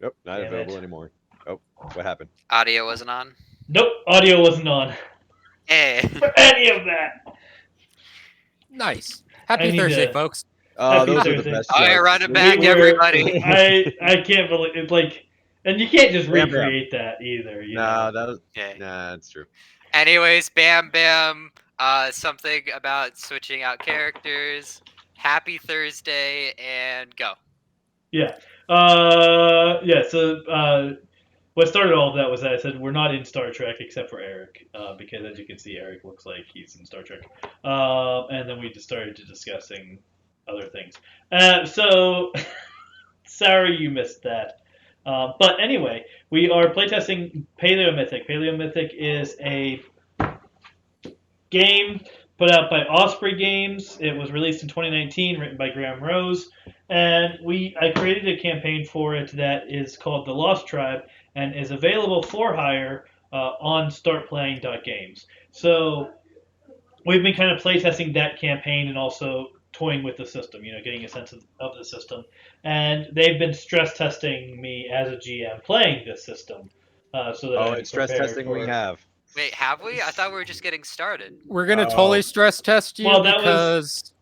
Nope, not Damn available it. anymore. Oh, what happened? Audio wasn't on. Nope, audio wasn't on Hey. for any of that. Nice. I Happy need Thursday, to. folks. Oh, Happy those are the Thursday. best All right, jokes. run it back, We everybody. were. I can't believe it's like, and you can't just Bam, bam. recreate that either. You Nah, know. that was, Okay. nah, that's true. Anyways, Bam Bam. Something about switching out characters. Happy Thursday, and go. Yeah. Yeah. So what started all of that was that I said we're not in Star Trek except for Eric, because as you can see, Eric looks like he's in Star Trek. And then we just started to discussing other things. So sorry you missed that. But anyway, we are playtesting Paleomythic. Paleomythic is a game put out by Osprey Games. It was released in 2019, written by Graham Rose, and I created a campaign for it that is called The Lost Tribe and is available for hire on StartPlaying.games. So we've been kind of playtesting that campaign and also toying with the system, getting a sense of the system. And they've been stress testing me as a GM playing this system, so that Oh, I'm it's stress prepared testing we for. have. Wait, have we? I thought we were just getting started. We're going to Oh. totally stress test you Well, that was- because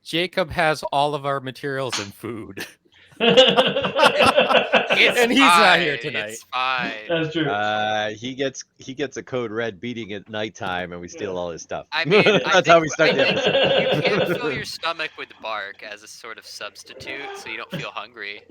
Jacob has all of our materials and food. It's And he's fine. not here tonight. It's fine. That's true. He gets a code red beating at nighttime, and we steal all his stuff. I mean, That's how we start the episode. You can fill your stomach with bark as a sort of substitute, so you don't feel hungry.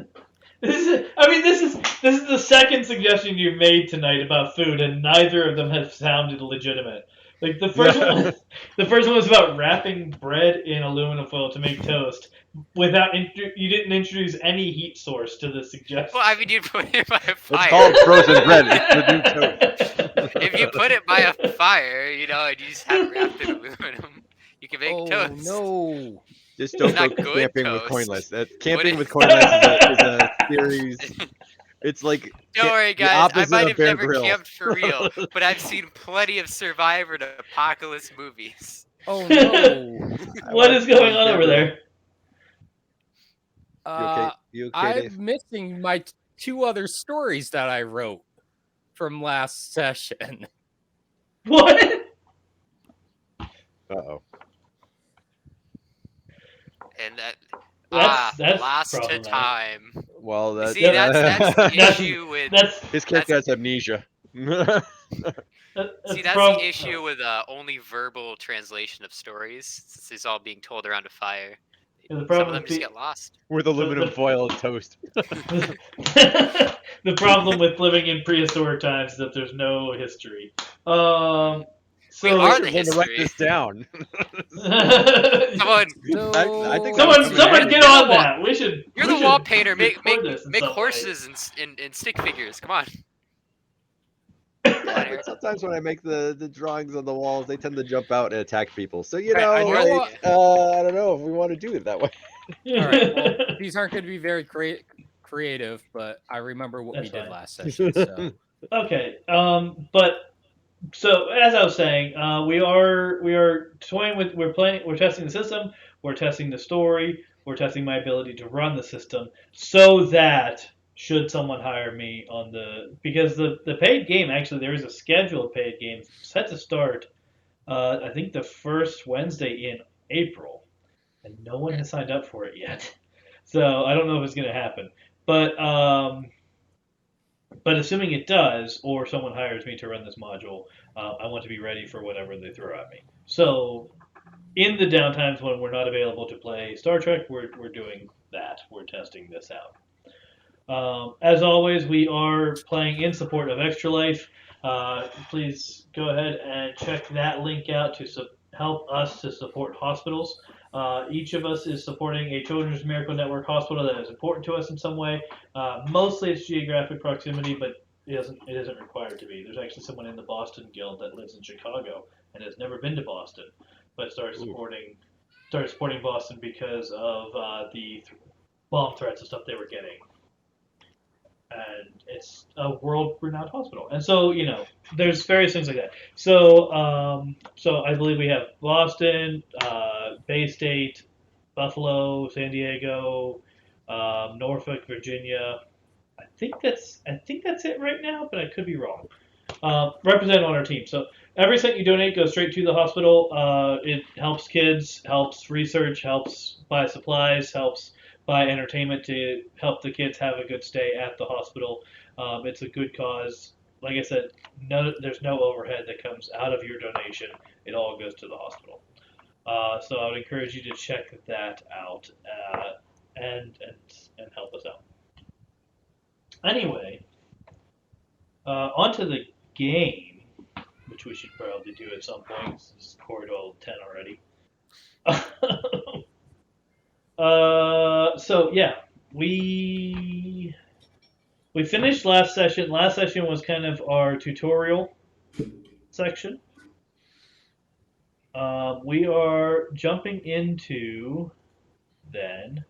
This is the second suggestion you've made tonight about food, and neither of them have sounded legitimate. Like the first one was about wrapping bread in aluminum foil to make toast. You didn't introduce any heat source to the suggestion. Well, I mean, you put it by a It's fire. called frozen bread. It's the new toast. If you put it by a fire, and you just have it wrapped in aluminum, you can make toast. No. Just don't It's go not good camping with toast. Coinless. What Camping is- with Coinless is a series. It's like Don't worry, the guys. I opposite might of have Bear never Grylls. camped for real, but I've seen plenty of Survivor and Apocalypse movies. Oh, no. What is going on over there? You okay, I'm Dave? missing my two other stories that I wrote from last session. What? Uh-oh. And That's last to problematic. time. Well, that's, See, that's the That's- issue with. his character has amnesia. See, that's the issue with only verbal translation of stories. Since it's all being told around a fire, The some problem of them with just the- get lost. With aluminum foil and toast. The problem with living in prehistoric times is that there's no history. So We are the We're going to write history. this down. Someone, So, I think someone Someone get on that. We should. you're we the should wall painter. Make record this in make some way. horses and stick figures. Come on. But sometimes when I make the drawings on the walls, they tend to jump out and attack people. So I know like, I don't know if we want to do it that way. all right, well, these aren't going to be very creative, but I remember what That's we did fine. last session. So. Okay. But so as I was saying, we are toying with we're testing the system, we're testing the story, we're testing my ability to run the system, so that should someone hire me because the paid game, actually there is a scheduled paid game set to start I think the first Wednesday in April, and no one has signed up for it yet. So I don't know if it's going to happen. But assuming it does, or someone hires me to run this module, I want to be ready for whatever they throw at me. So in the downtimes when we're not available to play Star Trek, we're doing that. We're testing this out. As always, we are playing in support of Extra Life. Please go ahead and check that link out to help us to support hospitals. Each of us is supporting a Children's Miracle Network hospital that is important to us in some way. Mostly it's geographic proximity, but it isn't required to be. There's actually someone in the Boston Guild that lives in Chicago and has never been to Boston, but started supporting Boston because of the bomb threats and stuff they were getting. And it's a world-renowned hospital, and so there's various things like that. So I believe we have Boston, Bay State, Buffalo, San Diego, Norfolk, Virginia, I think that's it right now, but I could be wrong. Represent on our team. So every cent you donate goes straight to the hospital. It helps kids, helps research, helps buy supplies, helps buy entertainment to help the kids have a good stay at the hospital. It's a good cause. Like I said, there's no overhead that comes out of your donation. It all goes to the hospital. So I would encourage you to check that out and help us out. Anyway, onto the game, which we should probably do at some point. This is Corridor 10 already. So yeah, we finished last session. Last session was kind of our tutorial section. We are jumping into then.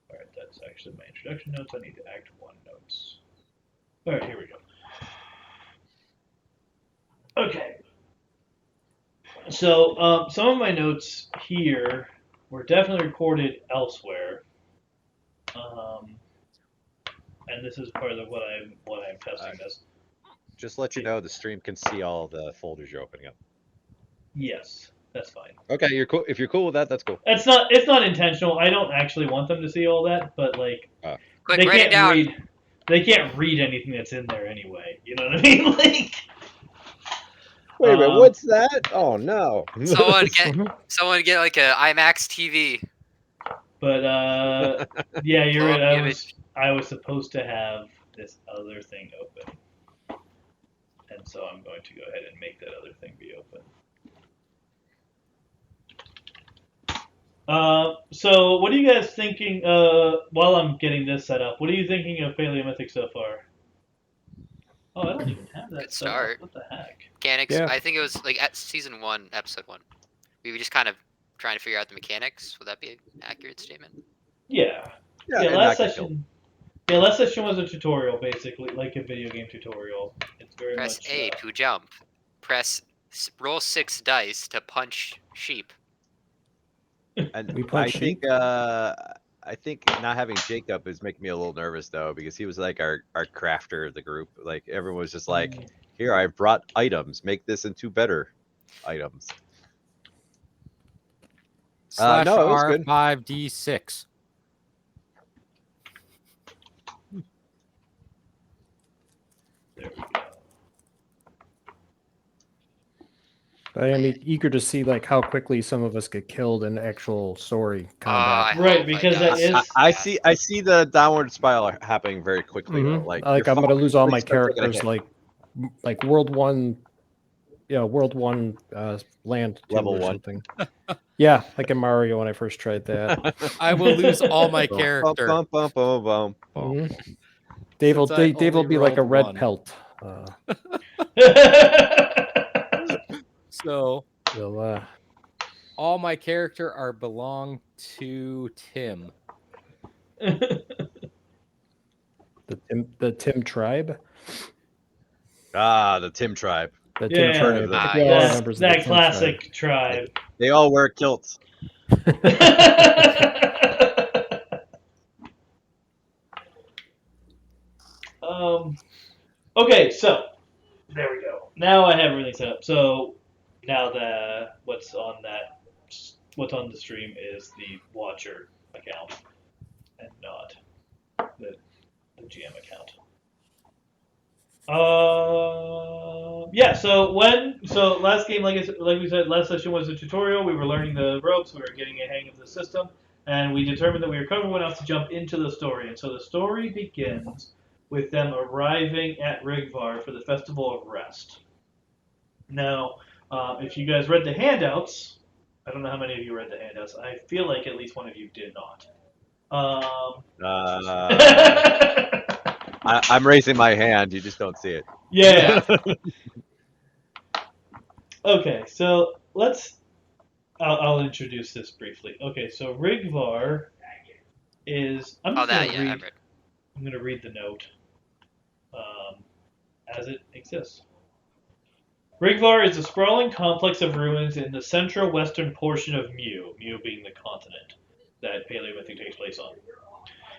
All right, that's actually my introduction notes. I need to Act 1 notes. All right, here we go. Okay. So some of my notes here were definitely recorded elsewhere, and this is part of what I'm testing this. Just let you know, the stream can see all the folders you're opening up. Yes, that's fine. Okay, you're cool. If you're cool with that, that's cool. It's not intentional. I don't actually want them to see all that, but like Quick, they write it can't down. read. They can't read anything that's in there anyway. You know what I mean? Like. Wait a minute, what's that? Oh no! Someone get like a IMAX TV. But yeah, you're Blow right. up the image. I was supposed to have this other thing open, and so I'm going to go ahead and make that other thing be open. So what are you guys thinking? While I'm getting this set up, what are you thinking of Paleomythic so far? Oh, I don't even have that Good set up. start. What the heck? Mechanics. Yeah. I think it was like at season 1, episode 1. We were just kind of trying to figure out the mechanics. Would that be an accurate statement? Yeah. Yeah, Yeah, and last not get killed. session. Yeah, last session was a tutorial, basically, like a video game tutorial. It's very Press much. A to jump. Roll 6 dice to punch sheep. And We punch sheep? I think not having Jacob is making me a little nervous though, because he was like our crafter of the group. Like everyone was just like, "Here, I brought items. Make this into better items." Slash no, it was good. R5D6. There we go. But I am eager to see like how quickly some of us get killed in actual story combat. I Right, hope because it that does. is- I see the downward spiral happening very quickly though. Mhm. Like I'm you're gonna lose all my start taking a characters hit. like World 1, World 1 Land 2 Level or 1. something. Yeah, like in Mario when I first tried that. I will lose all my Bum, character. bum, bum, bum, bum, bum. Mhm. Dave will Since I Dave will only be like a rolled red one. pelt. So So, all my character are belong to Tim. the Tim tribe. Ah, the Tim tribe. The Yeah. Tim tribe. I think we all Yes. remember the that Tim classic tribe. They all wear kilts. Okay, so there we go. Now I have everything set up. So now what's on the stream is the Watcher account and not the GM account. Yeah. So last game, like we said, last session was a tutorial. We were learning the ropes. We were getting a hang of the system, and we determined that we were covering everyone else to jump into the story. And so the story begins with them arriving at Rigvar for the Festival of Rest. Now, if you guys read the handouts, I don't know how many of you read the handouts. I feel like at least one of you did not. I'm raising my hand. You just don't see it. Yeah. Okay, so I'll introduce this briefly. Okay, so Rigvar is. I'm going to read the note as it exists. Rigvar is a sprawling complex of ruins in the central western portion of Mu being the continent. that Paleolithic takes place on.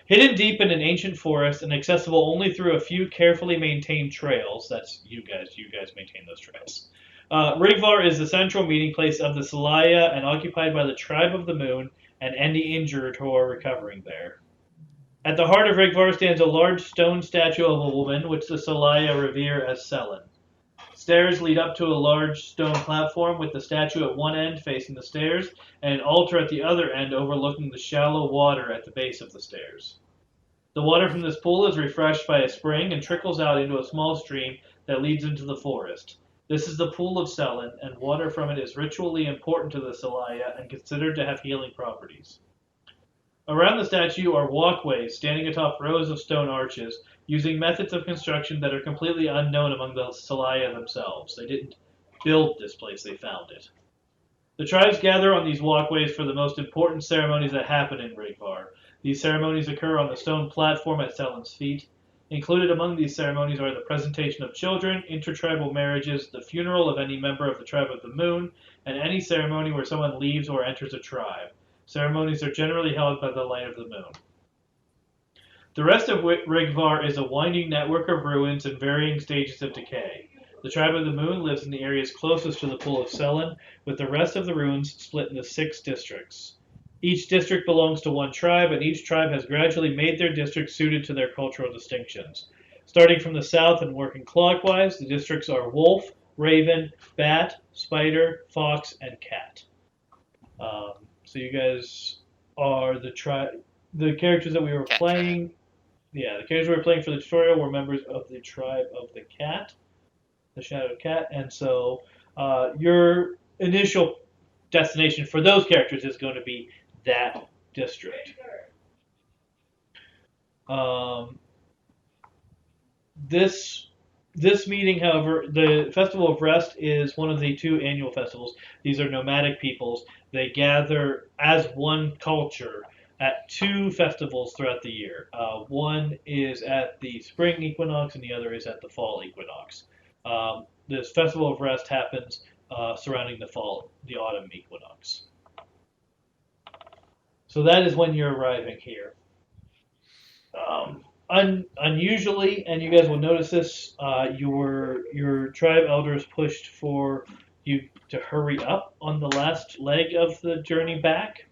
Hidden deep in an ancient forest and accessible only through a few carefully maintained trails. That's you guys. You guys maintain those trails. Rigvar is the central meeting place of the Selaia and occupied by the tribe of the moon and any injured who are recovering there. At the heart of Rigvar stands a large stone statue of a woman, which the Selaia revere as Selen. Stairs lead up to a large stone platform with the statue at one end facing the stairs and an altar at the other end overlooking the shallow water at the base of the stairs. The water from this pool is refreshed by a spring and trickles out into a small stream that leads into the forest. This is the Pool of Selen, and water from it is ritually important to the Selaia and considered to have healing properties. Around the statue are walkways standing atop rows of stone arches, using methods of construction that are completely unknown among the Selaia themselves. They didn't build this place, they found it. The tribes gather on these walkways for the most important ceremonies that happen in Rigvar. These ceremonies occur on the stone platform at Selen's feet. Included among these ceremonies are the presentation of children, intertribal marriages, the funeral of any member of the tribe of the moon, and any ceremony where someone leaves or enters a tribe. Ceremonies are generally held by the light of the moon. The rest of Rigvar is a winding network of ruins in varying stages of decay. The tribe of the moon lives in the areas closest to the Pool of Selen, with the rest of the ruins split into 6 districts. Each district belongs to one tribe, and each tribe has gradually made their district suited to their cultural distinctions. Starting from the south and working clockwise, the districts are wolf, raven, bat, spider, fox, and cat. So you guys are the characters that we were Cat playing. tribe. Yeah, the characters we were playing for the tutorial were members of the tribe of the cat, the shadowed cat, and so your initial destination for those characters is going to be that district. This meeting, however, the Festival of Rest is one of the 2 annual festivals. These are nomadic peoples. They gather as one culture at 2 festivals throughout the year. One is at the spring equinox, and the other is at the fall equinox. This Festival of Rest happens surrounding the autumn equinox. So that is when you're arriving here. Unusually, and you guys will notice this, your tribe elders pushed for you to hurry up on the last leg of the journey back.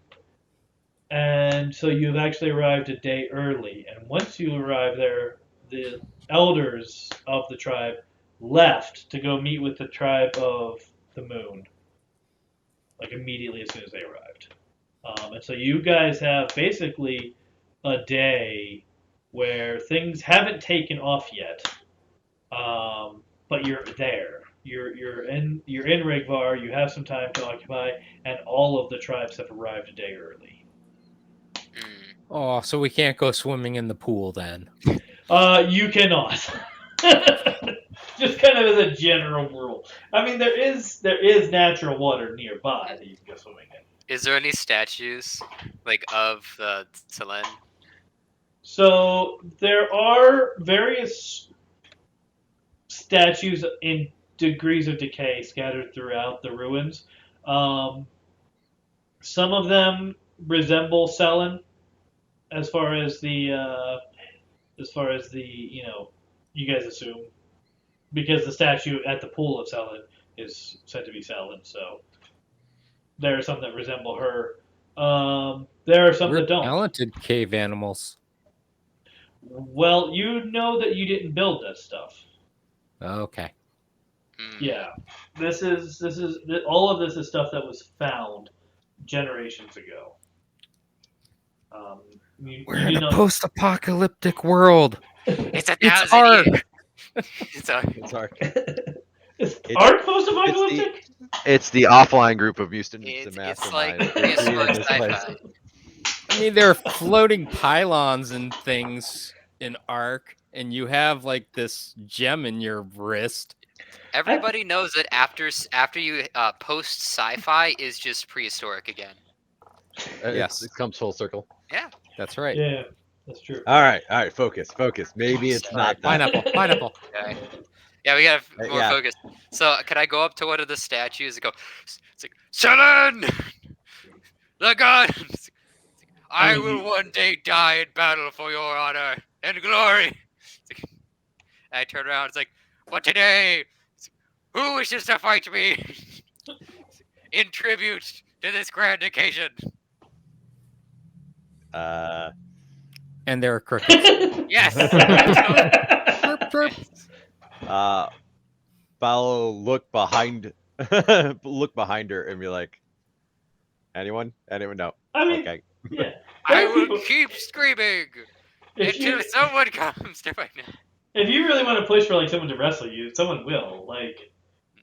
And so you've actually arrived a day early. And once you arrive there, the elders of the tribe left to go meet with the tribe of the moon, like immediately as soon as they arrived. And so you guys have basically a day where things haven't taken off yet, but you're there. You're in Rigvar. You have some time to occupy, and all of the tribes have arrived a day early. Oh, so we can't go swimming in the pool then? You cannot. Just kind of as a general rule. I mean, there is natural water nearby that you can go swimming in. Is there any statues like of Selen? So there are various statues in degrees of decay scattered throughout the ruins. Some of them resemble Selen, as far as the you guys assume, because the statue at the Pool of Selen is said to be Selen. So there are some that resemble her. There are some We're that don't. talented cave animals. Well, you know that you didn't build this stuff. Okay. Yeah, this is all of this is stuff that was found generations ago. We're in a post-apocalyptic world. It's a It's 1,000 Ark. years. It's Ark. It's Ark. Is Ark post-apocalyptic? It's the offline group of mutants and It's like masterminds. that prehistoric created this place. sci-fi. I mean, there are floating pylons and things in Ark, and you have like this gem in your wrist. Everybody knows that after you post sci-fi is just prehistoric again. Yes. It comes full circle. Yeah. That's right. Yeah, that's true. All right, focus. Maybe it's All right, not that. pineapple. Okay. Yeah, we gotta more Yeah. focus. So, can I go up to one of the statues and go? It's like Selen, the god. I mean, will one day die in battle for your honor and glory. I turn around. It's like, but today, who wishes to fight me in tribute to this grand occasion? Uh, And there are crickets. Yes. Chirp, chirp. Follow, look behind her and be like, anyone? No. I mean, Okay. yeah. I There are will people- keep screaming if until you someone comes to find me. if you really want to push for like someone to wrestle you, someone will. Like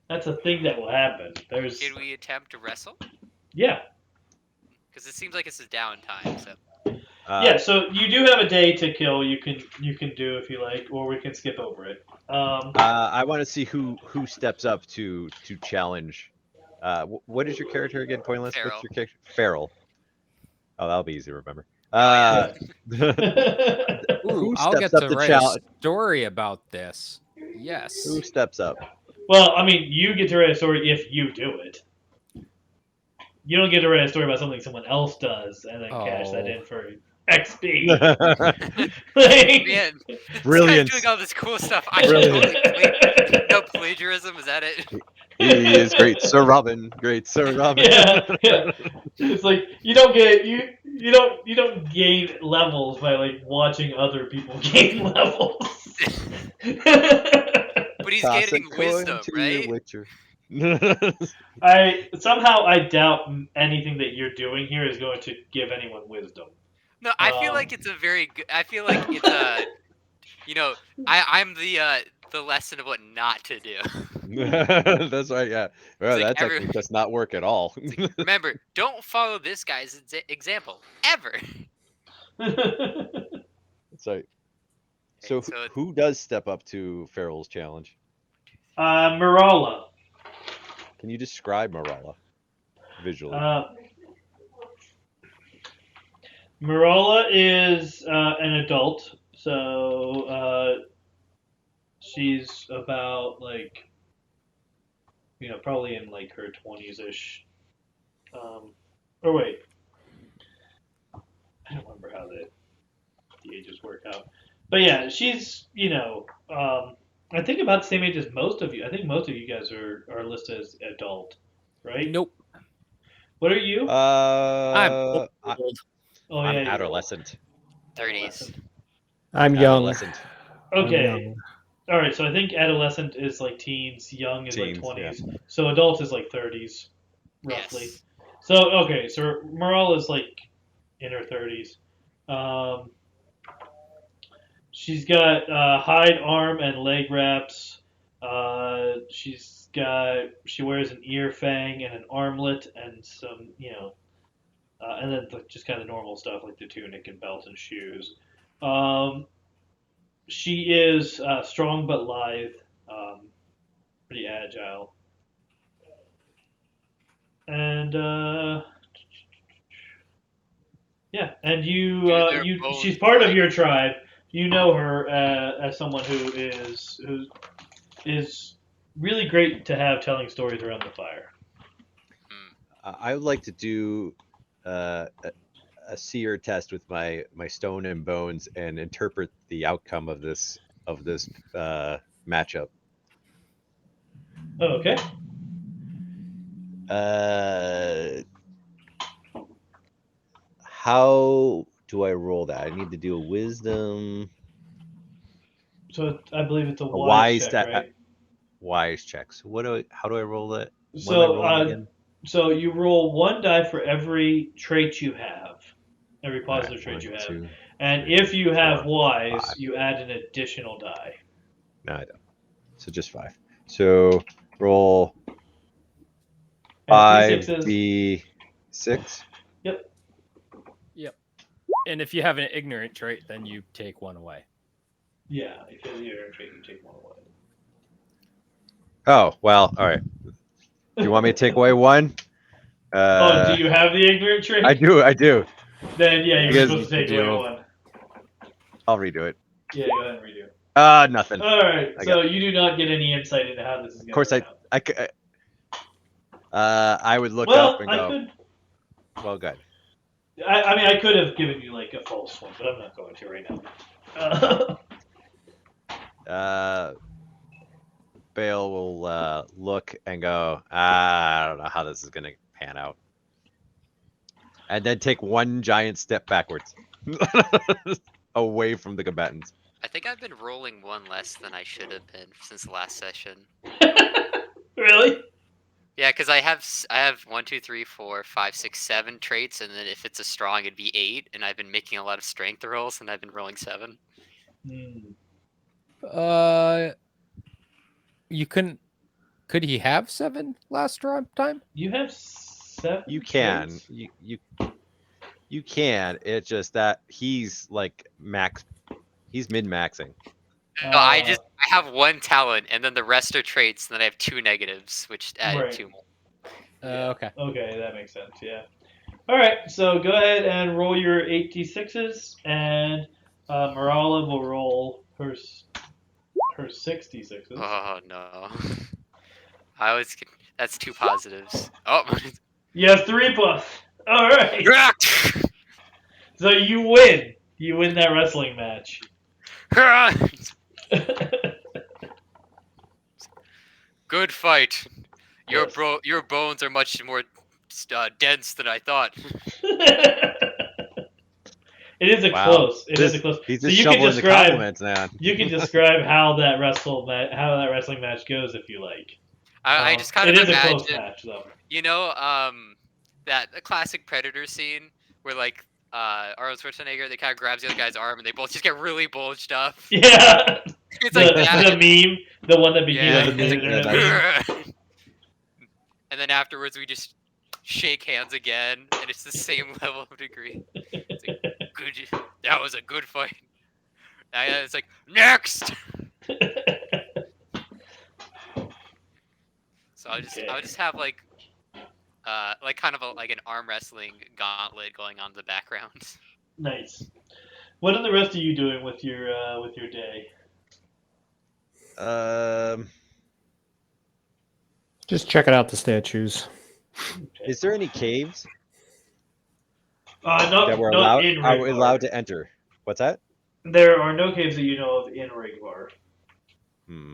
that's a thing that will happen. There's Can we attempt to wrestle? yeah. Because it seems like it's a downtime. So Yeah, so you do have a day to kill. You can do if you like, or we can skip over it. I want to see who steps up to challenge. What is your character again? Pointless. Feral. What's your character? Feral. Oh, that'll be easy to remember. Oh, Ooh, Who I'll steps get up to to write challenge? a story about this. Yes. Who steps up? well, I mean, you get to write a story if you do it. You don't get to write a story about something someone else does and then cash that Oh. in for XP. Like- man, Brilliant. this guy's doing all this cool stuff. I should totally no plagiarism. Is that it? He is great, Sir Robin. Great, Sir Robin. yeah. It's like you don't get you don't gain levels by like watching other people gain levels. But he's Toss a getting coin wisdom, to your right? witcher. I doubt anything that you're doing here is going to give anyone wisdom. No, I feel like it's a very good. I feel like it's a. You know, I'm the lesson of what not to do. That's right. Yeah. Well, like that every- technique does not work at all. Remember, don't follow this guy's example ever. That's right. So, So- who does step up to Farrell's challenge? Marala. Can you describe Marala visually? Marala is an adult, so she's about like, probably in like her 20s ish. Or wait, I don't remember how the ages work out. But yeah, she's I think about the same age as most of you. I think most of you guys are listed as adult, right? Nope. What are you? I'm I- old. Oh I'm yeah, you're adolescent. 30s. I'm young. Adolescent. old. I'm Okay. young. All right, so I think adolescent is like teens, young is Teens, like 20s, so adult is like 30s, roughly. Yes. So okay, so Merle is like in her 30s. She's got hide, arm, and leg wraps. She wears an ear fang and an armlet and some and then just kind of normal stuff like the tunic and belt and shoes. She is strong but lithe, pretty agile, and yeah. And she's part of your tribe. You know her as someone who is really great to have telling stories around the fire. I would like to do a seer test with my stone and bones and interpret the outcome of this matchup. Oh, okay. How do I roll that? I need to do a wisdom, So I believe it's a wise wise check, check, right? wise checks. How do I roll that? What am I So rolling again? so you roll one die for every trait you have, every positive Alright, trait one, you have, two. and three, if you have 4, wise, 5. you add an additional die. No, I don't. So just 5. So roll And 5 D6s. d6. And if you have an ignorant trait, then you take one away. Yeah, if you have the error trait, you take one away. Oh well, all right. Do you want me to take away one? Oh, do you have the ignorant trait? I do. Then yeah, you're Because supposed to take you away do. one. I'll redo it. Yeah, go ahead and redo. Nothing. All right, I so you do not get any insight into how this is going. Of course, out. I would look Well, up and I go, could. well, good. I mean, I could have given you like a false one, but I'm not going to right now. Bale will look and go, I don't know how this is gonna pan out, and then take one giant step backwards, away from the combatants. I think I've been rolling one less than I should have been since the last session. Really? Yeah, because I have 1, 2, 3, 4, 5, 6, 7 traits, and then if it's a strong, it'd be 8. And I've been making a lot of strength rolls, and I've been rolling 7. You couldn't. Could he have 7 last time? You have 7. You can, traits? you can. It's just that he's like max. He's min maxing. No, I have 1 talent, and then the rest are traits, and then I have 2 negatives, which added Right. 2 more. Yeah. Okay. Okay, that makes sense. Yeah. All right. So go ahead and roll your 8d6s, and Marala will roll her 66s. Oh no. That's 2 positives. Oh. You have 3 plus. All right. So you win. You win that wrestling match. Good fight. Yes. Your bones are much more dense than I thought. It is a Wow. close. It is a close. He's So just you can shoveling the describe. compliments, man. You can describe how that wrestling match goes if you like. I just kind it of is a close imagine, match though. you know, that the classic Predator scene where like Arnold Schwarzenegger, they kind of grabs the other guy's arm and they both just get really bulged up. Yeah. It's like that. The meme, the one that became Yeah, the it's internet like- meme. And then afterwards we just shake hands again, and it's the same level of degree. It's like, that was a good fight. And it's like, next. So I'll just have like kind of like an arm wrestling gauntlet going on in the background. Nice. What are the rest of you doing with your day? Just checking out the statues. Is there any caves Not, that we're not allowed? in Are we Rigvar. allowed to enter? What's that? There are no caves that you know of in Rigvar. Hmm.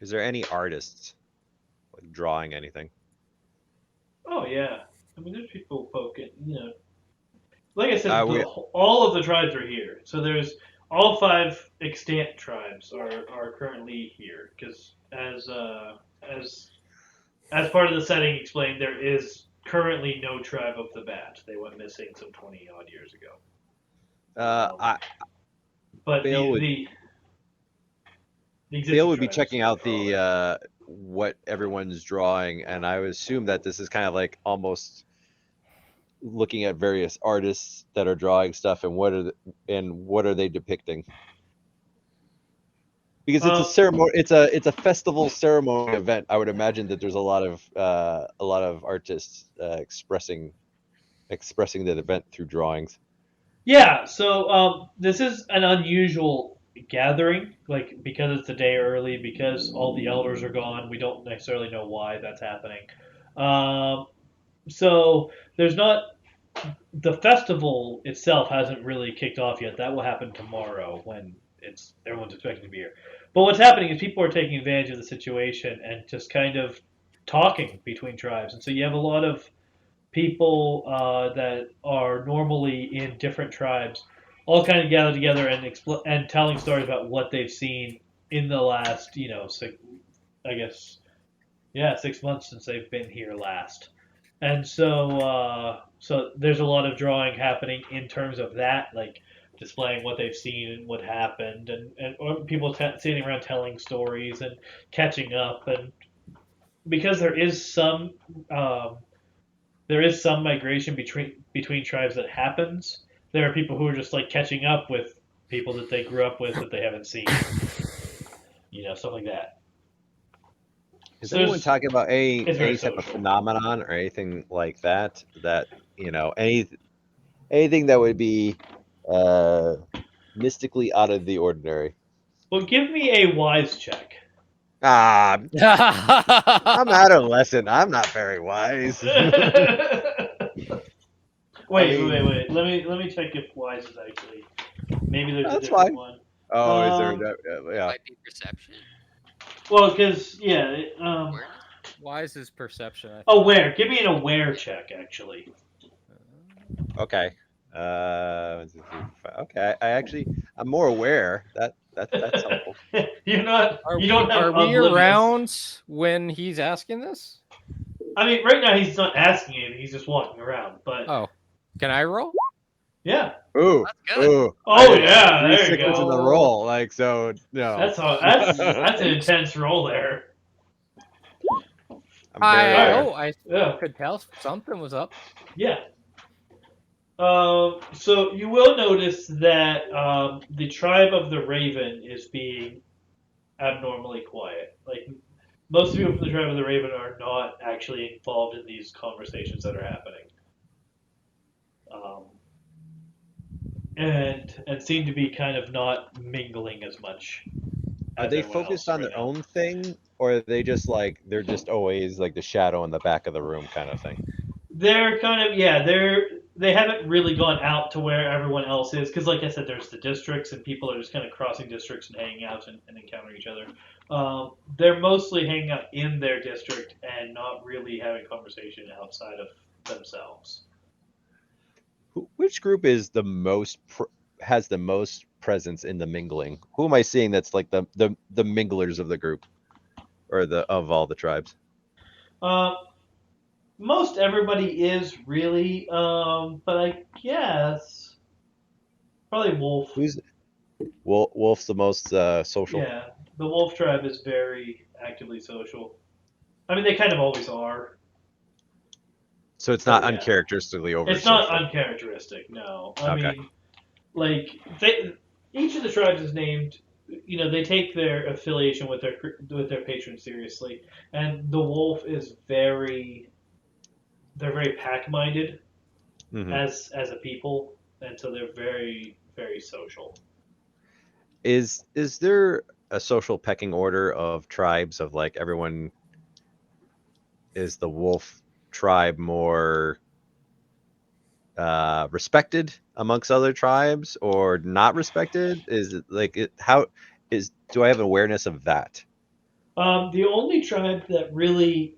Is there any artists like drawing anything? Oh yeah, I mean there's people poking. You know, like I said, all of the tribes are here. So there's all 5 extant tribes are currently here because as part of the setting explained, there is currently no tribe of the bat. They went missing some 20 odd years ago. But Bale would- the existing Bill would be tribes checking out are already- the what everyone's drawing, and I would assume that this is kind of like almost looking at various artists that are drawing stuff and what are they depicting? Because it's a ceremony, it's a festival ceremony event. I would imagine that there's a lot of artists expressing the event through drawings. Yeah, so this is an unusual gathering, like because it's a day early, because all the elders are gone. We don't necessarily know why that's happening. So there's not the festival itself hasn't really kicked off yet. That will happen tomorrow when everyone's expecting to be here. But what's happening is people are taking advantage of the situation and just kind of talking between tribes, and so you have a lot of people that are normally in different tribes all kind of gather together and telling stories about what they've seen in the last 6 months since they've been here last. And so there's a lot of drawing happening in terms of that, like displaying what they've seen and what happened, and or people sitting around telling stories and catching up. And because there is some migration between tribes that happens, there are people who are just like catching up with people that they grew up with that they haven't seen, stuff like that. Is So anyone talking about any very type of social. phenomenon or anything like that? That anything that would be mystically out of the ordinary? Well, give me a wise check. Ah, I'm I'm adolescent. I'm not very wise. Wait. mean- Let me check if wise is actually. Maybe there's a That's different fine. one. Oh, is there? Um, Yeah. Might be perception. Well, because Awareness. Wise is perception. I think. aware. Give me an aware check, actually. Okay. Okay. I actually, I'm more aware. That's helpful. You're not. Are You don't have are we oblivious. around when he's asking this? I mean, right now he's not asking anything. He's just walking around. But Oh, can I roll? yeah. Ooh, That's good. ooh. Oh I- yeah. Three There you sixes in the go. roll. Like so. No. That's an intense roll there. I'm very aware. I Yeah. could tell something was up. Yeah. So you will notice that the tribe of the Raven is being abnormally quiet. Like most people from the tribe of the Raven are not actually involved in these conversations that are happening, um, and seem to be kind of not mingling as much. Are As they everyone focused else on right their now. own thing, or are they just like they're just always like the shadow in the back of the room kind of thing? They're kind of they haven't really gone out to where everyone else is because, like I said, there's the districts and people are just kind of crossing districts and hanging out and encountering each other. They're mostly hanging out in their district and not really having conversation outside of themselves. Which group is the most has the most presence in the mingling? Who am I seeing that's like the minglers of the group, or the of all the tribes? Uh, Most everybody is really, but I guess probably Wolf. Who's Wolf's the most social? Yeah, the Wolf tribe is very actively social. I mean, they kind of always are. So it's But not yeah. uncharacteristically over It's not social. uncharacteristic, no. I Okay. mean, like each of the tribes is named. You know, they take their affiliation with their patrons seriously, and the wolf is very. They're very pack-minded hmm as a people, and so they're very social. Is there a social pecking order of tribes of like everyone is the wolf tribe more respected amongst other tribes or not respected? Is it like how is do I have awareness of that? The only tribe that really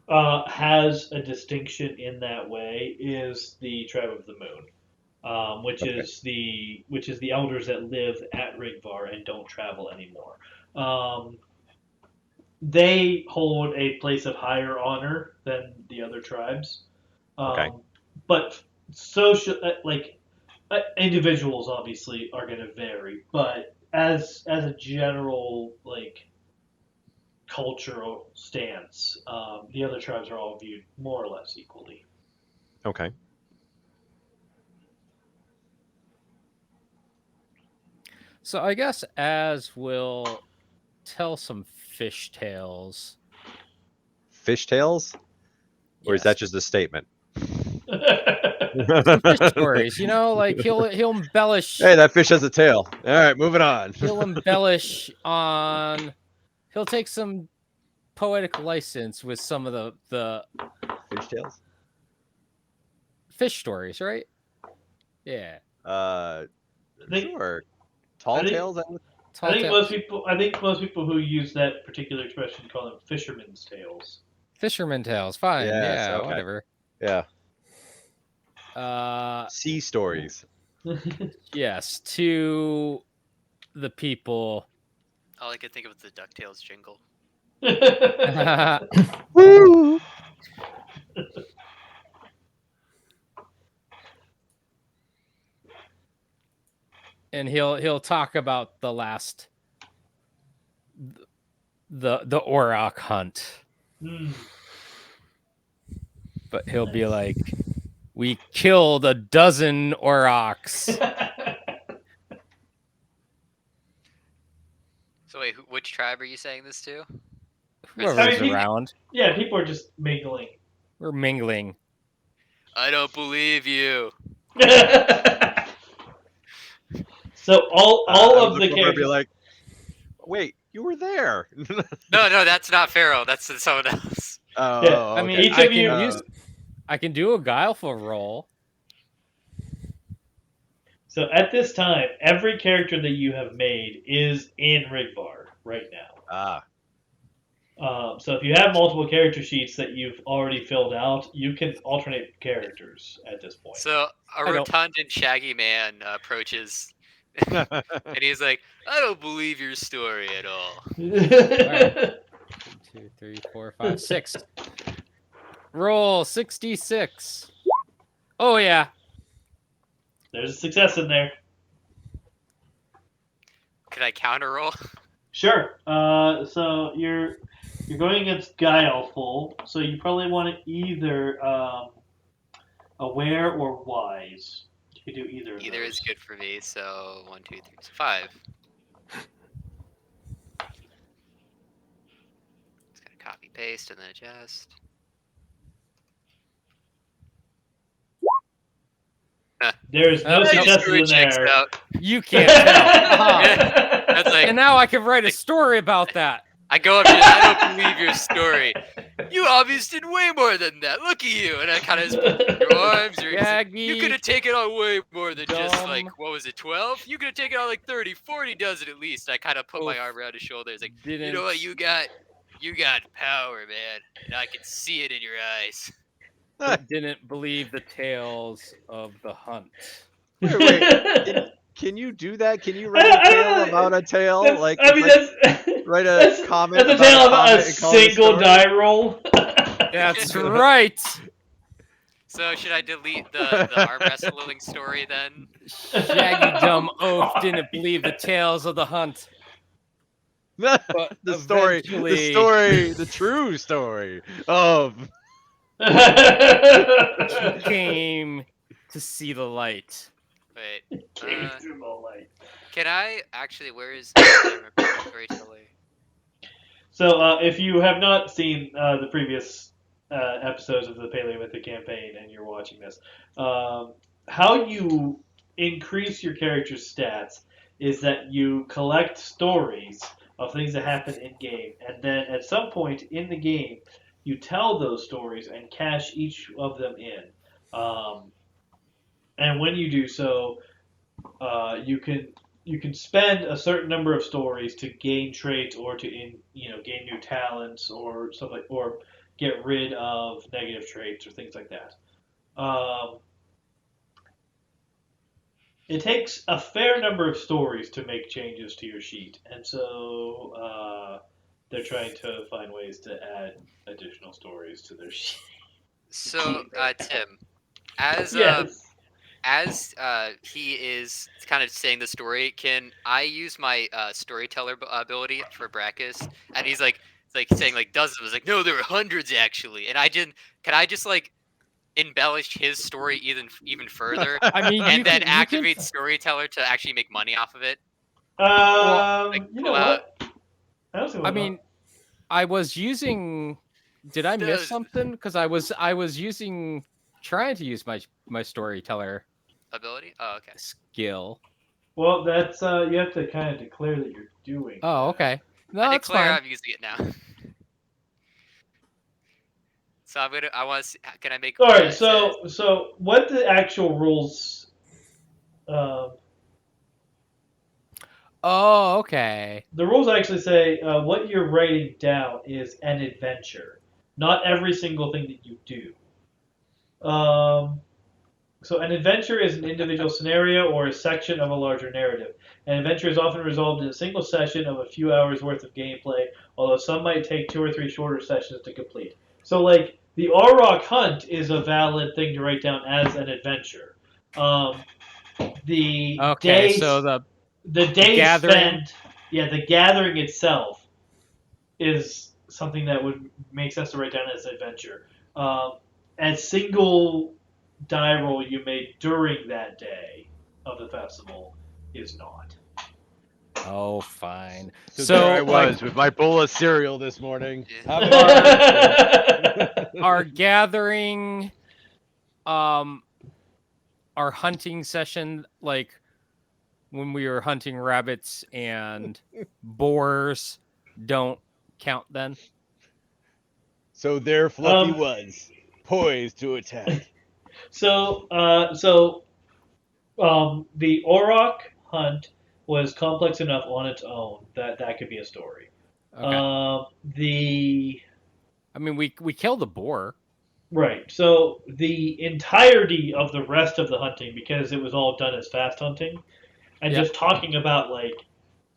has a distinction in that way is the tribe of the moon. Okay. Which is the elders that live at Rigvar and don't travel anymore. Um, they hold a place of higher honor than the other tribes, Okay. but social individuals obviously are going to vary. But as a general cultural stance, the other tribes are all viewed more or less equally. Okay. So I guess as we'll tell some fish tales. Fishtails? Or is Yes. that just a statement? Some fish stories, like he'll embellish Hey, that fish has a tail. All right, moving on. he'll embellish on he'll take some poetic license with some of the Fishtails? fish stories, right? Yeah. think- Sure. Tall I think- tales? Tall I think tales. most people who use that particular expression call them fishermen's tales. Fisherman tales. Fine. Yes, Yeah, okay. whatever. Yeah. Uh Sea stories. yes, to the people. All I could think of was the DuckTales jingle. Woo! And he'll talk about the last the auroch hunt. Hmm. But he'll be Nice. like, we killed a dozen aurochs. So wait, which tribe are you saying this to? Whoever's I mean, around. Yeah, people are just mingling. We're mingling. I don't believe you. So all I would of look the over and be characters. like, "Wait, you were there." No, that's not Pharaoh. That's someone else. Yeah, I mean, okay. each I of can you. use. I can do a guileful roll. So at this time, every character that you have made is in Rigvar right now. Ah, So if you have multiple character sheets that you've already filled out, you can alternate characters at this point. So a I don't- rotund and shaggy man approaches, and he's like, "I don't believe your story at all." 1, 2, 3, 4, 5, 6. Roll 66. Oh yeah. There's a success in there. Can I counter roll? Sure. So you're going against Guileful, so you probably want to either aware or wise. You could do either of Either those. is good for me. So 1, 2, 3, so 5. Just gotta copy paste and then adjust. There's no Nope. successes Story in checks there. out. You can't tell. That's like And now I can write a story about that. I go up to, I don't believe your story. You obviously did way more than that. Look at you. And I kind of your arms. You Shaggy. could have taken on way more than just like, Dumb. what was it, 12? You could have taken on like 30, 40 does it at least. I kind of put my Oof. arm around his shoulders like, Didn't. you know what, you got power, man. And I can see it in your eyes. But didn't believe the tales of the hunt. wait. Can you do that? Can you write I a don't tale know. about a tale? That's, Like, I mean, that's write a comment That's a about tale a of a comment and call it a single story? die roll. That's right. So should I delete the arm wrestling story then? Shaggy dumb oaf didn't believe the tales of the hunt. But the story, eventually- the true story of. He came to see the light. Wait, Came through the light. can I actually? Where is storyteller? So, if you have not seen the previous episodes of the Paleolithic campaign and you're watching this, how you increase your character's stats is that you collect stories of things that happen in game, and then at some point in the game, you tell those stories and cash each of them in. And when you do so, you can spend a certain number of stories to gain traits or to gain new talents or something, or get rid of negative traits or things like that. It takes a fair number of stories to make changes to your sheet, and so they're trying to find ways to add additional stories to their sheet. So, Tim, as Yes. he is kind of saying the story, can I use my storyteller ability for Brackus? And he's like, it's like saying like dozens. I was like, no, there were hundreds actually. And I didn't. Can I just like embellish his story even further, I mean, and then you activate storyteller to actually make money off of it? You pull know out- what? I don't see why I not. mean, I was using. Did I miss Those- something? Because I was trying to use my storyteller Ability? Oh, okay. skill. Well, that's you have to kind of declare that you're doing. Oh, that. okay. No, I that's declare fine. I'm using it now. So I'm gonna. I want to. Can I make? All right. So what the actual rules? Oh, okay. The rules actually say what you're writing down is an adventure, not every single thing that you do. So an adventure is an individual scenario or a section of a larger narrative. An adventure is often resolved in a single session of a few hours worth of gameplay, although some might take 2 or 3 shorter sessions to complete. So like the Auroch hunt is a valid thing to write down as an adventure. The Okay, days, so the days gathering- spent, the gathering itself is something that would make sense to write down as an adventure. A single die roll you made during that day of the festival is not. Oh, fine. So, So, there I like- was with my bowl of cereal this morning. Yeah. our gathering, our hunting session, like, when we were hunting rabbits and boars don't count then? So there Fluffy Um, was, poised to attack. So, the Auroch hunt was complex enough on its own that that could be a story. Okay. The I mean, we killed a boar. Right. So the entirety of the rest of the hunting, because it was all done as fast hunting, and Yep. just talking about like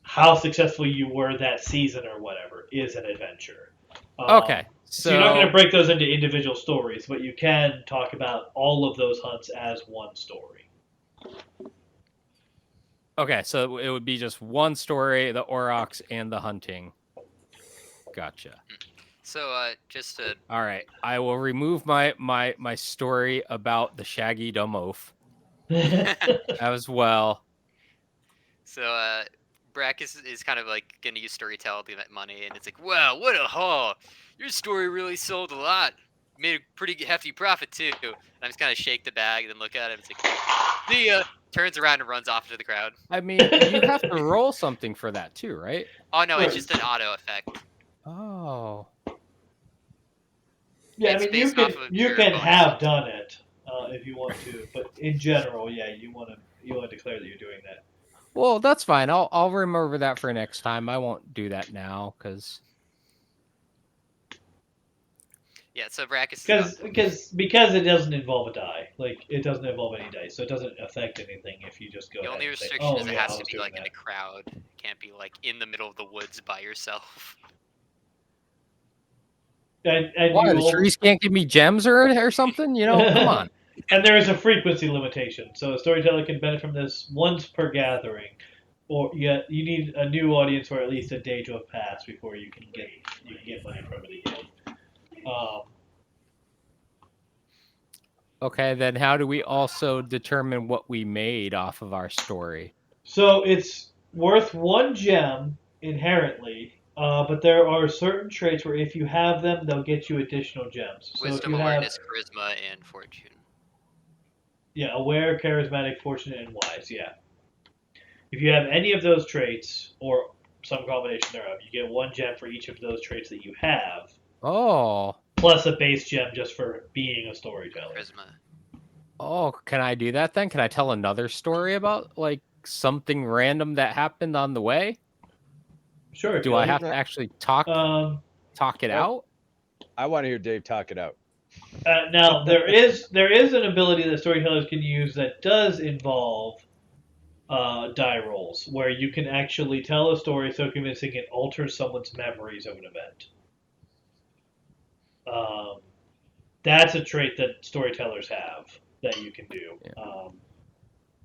how successful you were that season or whatever, is an adventure. Okay. So you're not going to So break those into individual stories, but you can talk about all of those hunts as one story. okay, so it would be just one story, the Aurochs and the hunting. Gotcha. So, just to All right. I will remove my story about the shaggy dumb oaf as well. So, Brack is kind of like gonna use storytelling to get money, and it's like, wow, what a haul! Your story really sold a lot. Made a pretty hefty profit too. And I'm just kind of shake the bag and then look at him. It's like, see ya. Turns around and runs off into the crowd. I mean, you have to roll something for that too, right? Oh no, it's Right. just an auto effect. Oh. Yeah, I It's mean you based can off of you your can bonus. have done it if you want to, but in general, yeah, you want to declare that you're doing that. Well, that's fine. I'll remember that for next time. I won't do that now because Yeah, so Brack is Because it doesn't involve a die, like it doesn't involve any dice, so it doesn't affect anything if you just go the ahead only and say, restriction "Oh is it yeah, has I to was be doing like in that." a crowd. It can't be like in the middle of the woods by yourself. And why you the all, trees can't give me gems or something? You know, come on. and there is a frequency limitation, so a storyteller can benefit from this once per gathering, or yet you need a new audience or at least a day to have passed before you can get money from it again. Okay, then how do we also determine what we made off of our story? So it's worth 1 gem inherently, but there are certain traits where if you have them, they'll get you additional gems. So if Wisdom, you have, awareness, charisma, and fortune. yeah, aware, charismatic, fortunate, and wise, yeah. If you have any of those traits, or some combination thereof, you get 1 gem for each of those traits that you have, Oh. plus a base gem just for being a storyteller. Charisma. Oh, can I do that then? Can I tell another story about like something random that happened on the way? Sure, if Do you I like. have to actually talk it out? I want to hear Dave talk it out. Now there is an ability that storytellers can use that does involve die rolls, where you can actually tell a story so convincing it alters someone's memories of an event. That's a trait that storytellers have that you can do,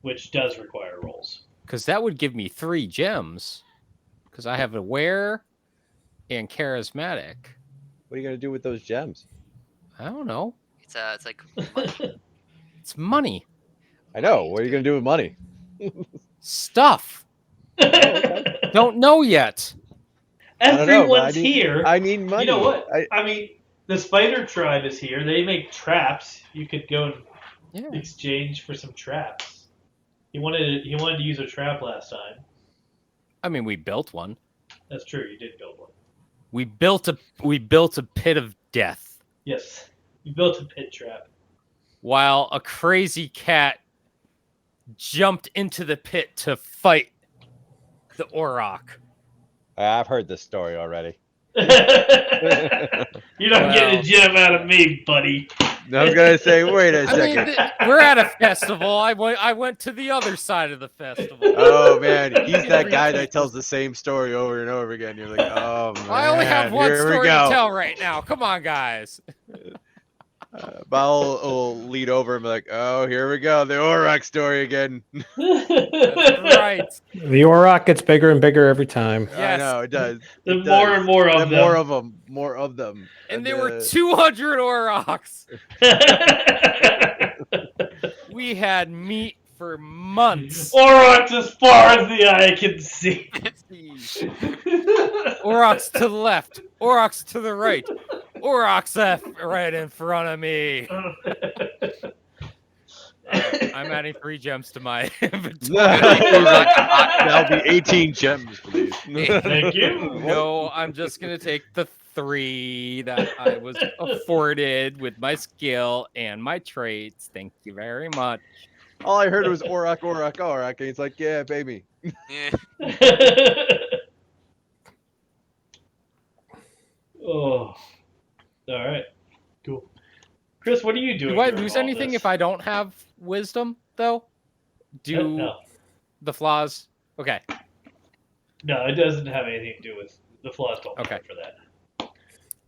which does require rolls. Because that would give me 3 gems. Because I have aware and charismatic. What are you gonna do with those gems? I don't know. It's like money. It's money. I know. Money What are is you gonna good. do with money? Stuff. Don't know yet. I don't know, but Everyone's here. I need money. You know what? I mean, the spider tribe is here. They make traps. You could go and exchange for some traps. He wanted to use a trap last time. I mean, we built one. That's true. You did build one. We built a pit of death. Yes, you built a pit trap. While a crazy cat jumped into the pit to fight the Auroch. I've heard this story already. You're not getting a gem out of me, buddy. I was gonna say, wait a second. We're at a festival. I went to the other side of the festival. Oh man, he's that guy that tells the same story over and over again. You're like, oh man. I only have one here story we to go. tell right now. Come on, guys. Bal will lead over and be like, oh, here we go, the Auroch story again. That's right. The Auroch gets bigger and bigger every time. I Yes. know it does. The It more does. and more of The them. more of them. And there were 200 Aurochs. We had meat for months. Aurochs as far as the eye can see. Aurochs to the left. Aurochs to the right. Aurochs right in front of me. I'm adding 3 gems to my inventory. That'll be 18 gems, please. Thank you. No, I'm just gonna take the 3 that I was afforded with my skill and my traits. Thank you very much. All I heard was Auroch, Auroch, Auroch, and he's like, yeah, baby. Yeah. Oh, all right, cool. Chris, what are you doing? Do I during lose all anything this? if I don't have wisdom, though? Do No, the flaws? Okay. no, it doesn't have anything to do with the flaws. Don't matter Okay. for that.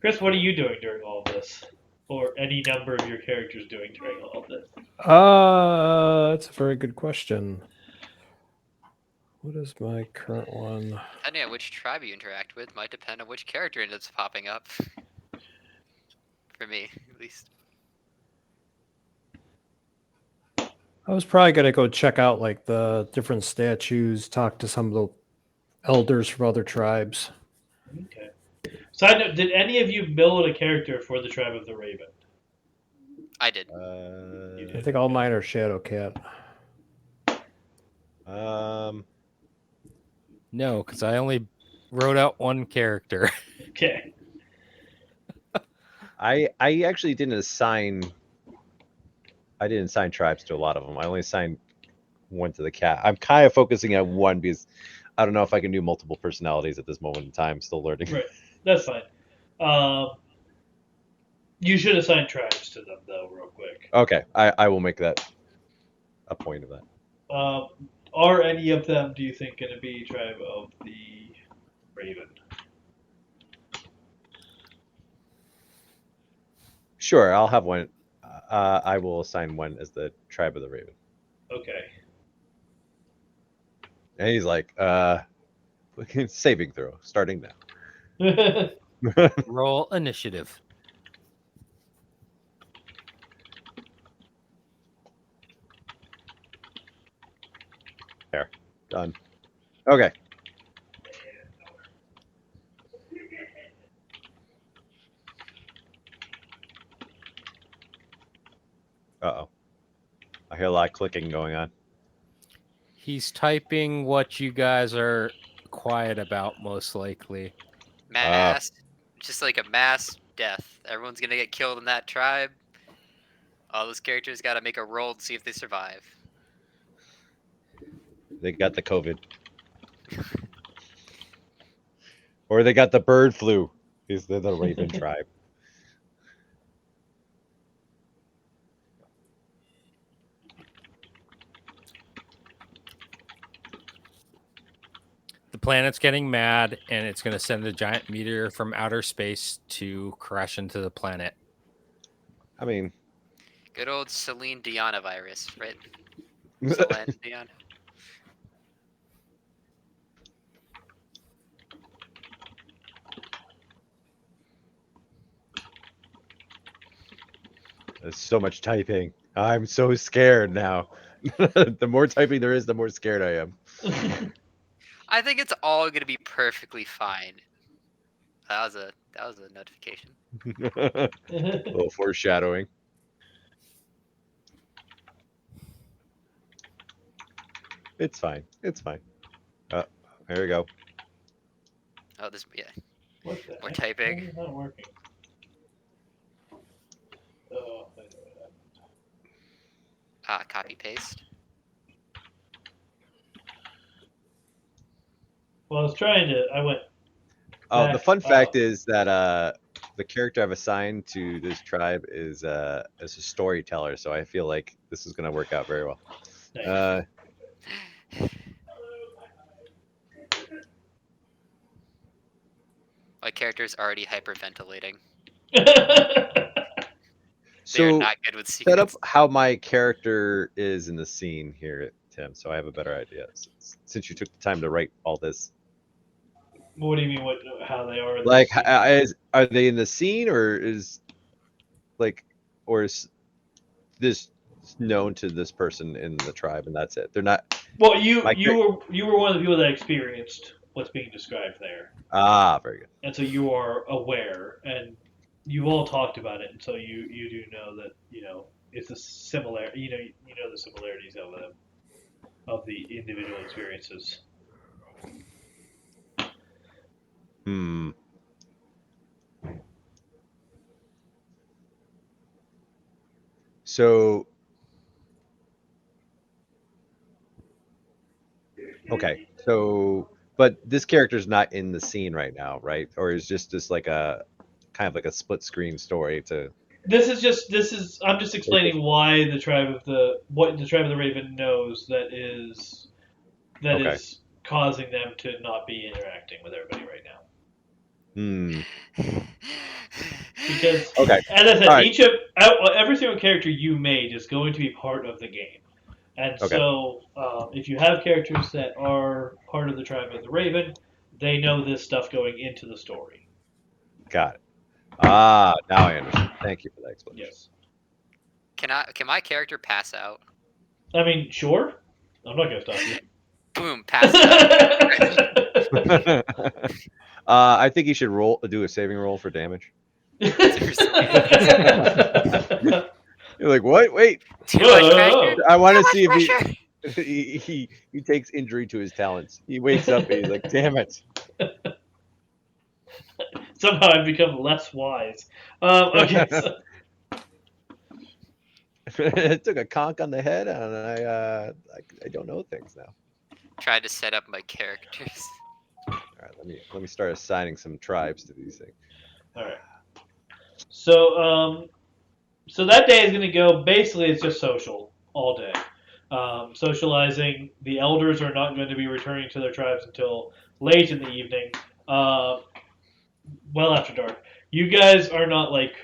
Chris, what are you doing during all this, or any number of your characters doing during all of this? That's a very good question. What is my current one? Depending on which tribe you interact with, might depend on which character ends up popping up. For me, at least. I was probably gonna go check out like the different statues, talk to some of the elders from other tribes. Okay. Side note: did any of you build a character for the tribe of the Raven? I did. I think all mine are Shadowcat. No, because I only wrote out 1 character. Okay. I actually didn't assign. I didn't assign tribes to a lot of them. I only assigned 1 to the cat. I'm kind of focusing on 1 because I don't know if I can do multiple personalities at this moment in time. Still learning. Right. That's fine. You should assign tribes to them, though, real quick. Okay, I will make that a point of that. Are any of them, do you think, going to be tribe of the Raven? Sure, I'll have 1. I will assign 1 as the tribe of the Raven. Okay. And he's like, saving throw, starting now. Roll initiative. There, done. Okay. Uh-oh. I hear a lot of clicking going on. He's typing what you guys are quiet about, most likely. Mass, just like a mass death. Everyone's gonna get killed in that tribe. All those characters gotta make a roll to see if they survive. They got the COVID. Or they got the bird flu. Is they're the Raven tribe. The planet's getting mad, and it's going to send a giant meteor from outer space to crash into the planet. I mean, Good old Celine Dion virus, right? Celine Dion. there's so much typing. I'm so scared now. The more typing there is, the more scared I am. I think it's all gonna be perfectly fine. That was a notification. A little foreshadowing. It's fine. It's fine. Here we go. Oh, this yeah. What the More heck? typing. Why is it not working? Oh, I know what happened. Copy paste. Well, I was trying to. I went. Oh, the back fun fact up. is that the character I've assigned to this tribe is a storyteller, so I feel like this is going to work out very well. Nice. My character's already hyperventilating. So They're not good with set up secrets. how my character is in the scene here, Tim, so I have a better idea. Since you took the time to write all this, What do you mean? How they are? in the like, scene? are they in the scene, or is this known to this person in the tribe, and that's it? They're not. Well, you my were one of the people that experienced what's being described there, Very good. and so you are aware, and you've all talked about it, and so you do know that it's a similar. You know the the similarities of them, of the individual experiences. Hmm. So, okay. So, but this character's not in the scene right now, right? Or is just like a kind of like a split screen story to. I'm just explaining why the tribe of the Raven knows that Okay. is causing them to not be interacting with everybody right now. Hmm. Because, Okay. as I said, All right. every single character you made is going to be part of the game, and Okay. so if you have characters that are part of the tribe of the Raven, they know this stuff going into the story. Got it. Ah, now I understand. Thank you for that explanation. Yes. Can my character pass out? I mean, sure. I'm not going to stop you. Boom, pass out. I think you should do a saving roll for damage. You're like, what? Wait. Too much pressure. I want to Too see much if pressure. he takes injury to his talents. He wakes up and he's like, damn it. Somehow I've become less wise. Okay. So, I took a conk on the head and I don't know things now. Tried to set up my characters. All right, let me start assigning some tribes to these things. all right. So that day is going to go. Basically, it's just social all day. Socializing. The elders are not going to be returning to their tribes until late in the evening. Well after dark. You guys are not like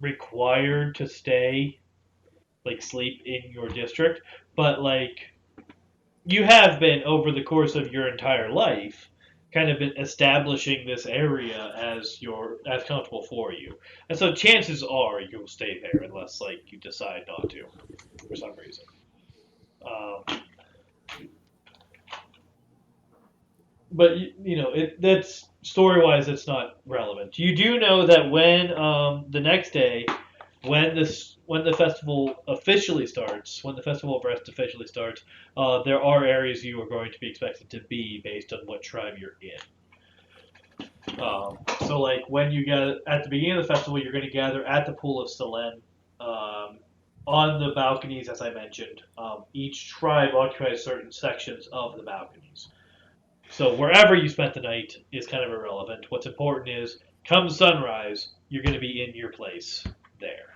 required to stay, like sleep in your district, but like you have been over the course of your entire life, kind of been establishing this area as comfortable for you, and so chances are you'll stay there unless like you decide not to for some reason. But you know that's story wise, it's not relevant. You do know that when the next day, when the festival officially starts, when the festival of rest officially starts, there are areas you are going to be expected to be based on what tribe you're in. So like when you get at the beginning of the festival, you're going to gather at the pool of Selen. On the balconies, as I mentioned, each tribe occupies certain sections of the balconies. So wherever you spent the night is kind of irrelevant. What's important is, come sunrise, you're going to be in your place there.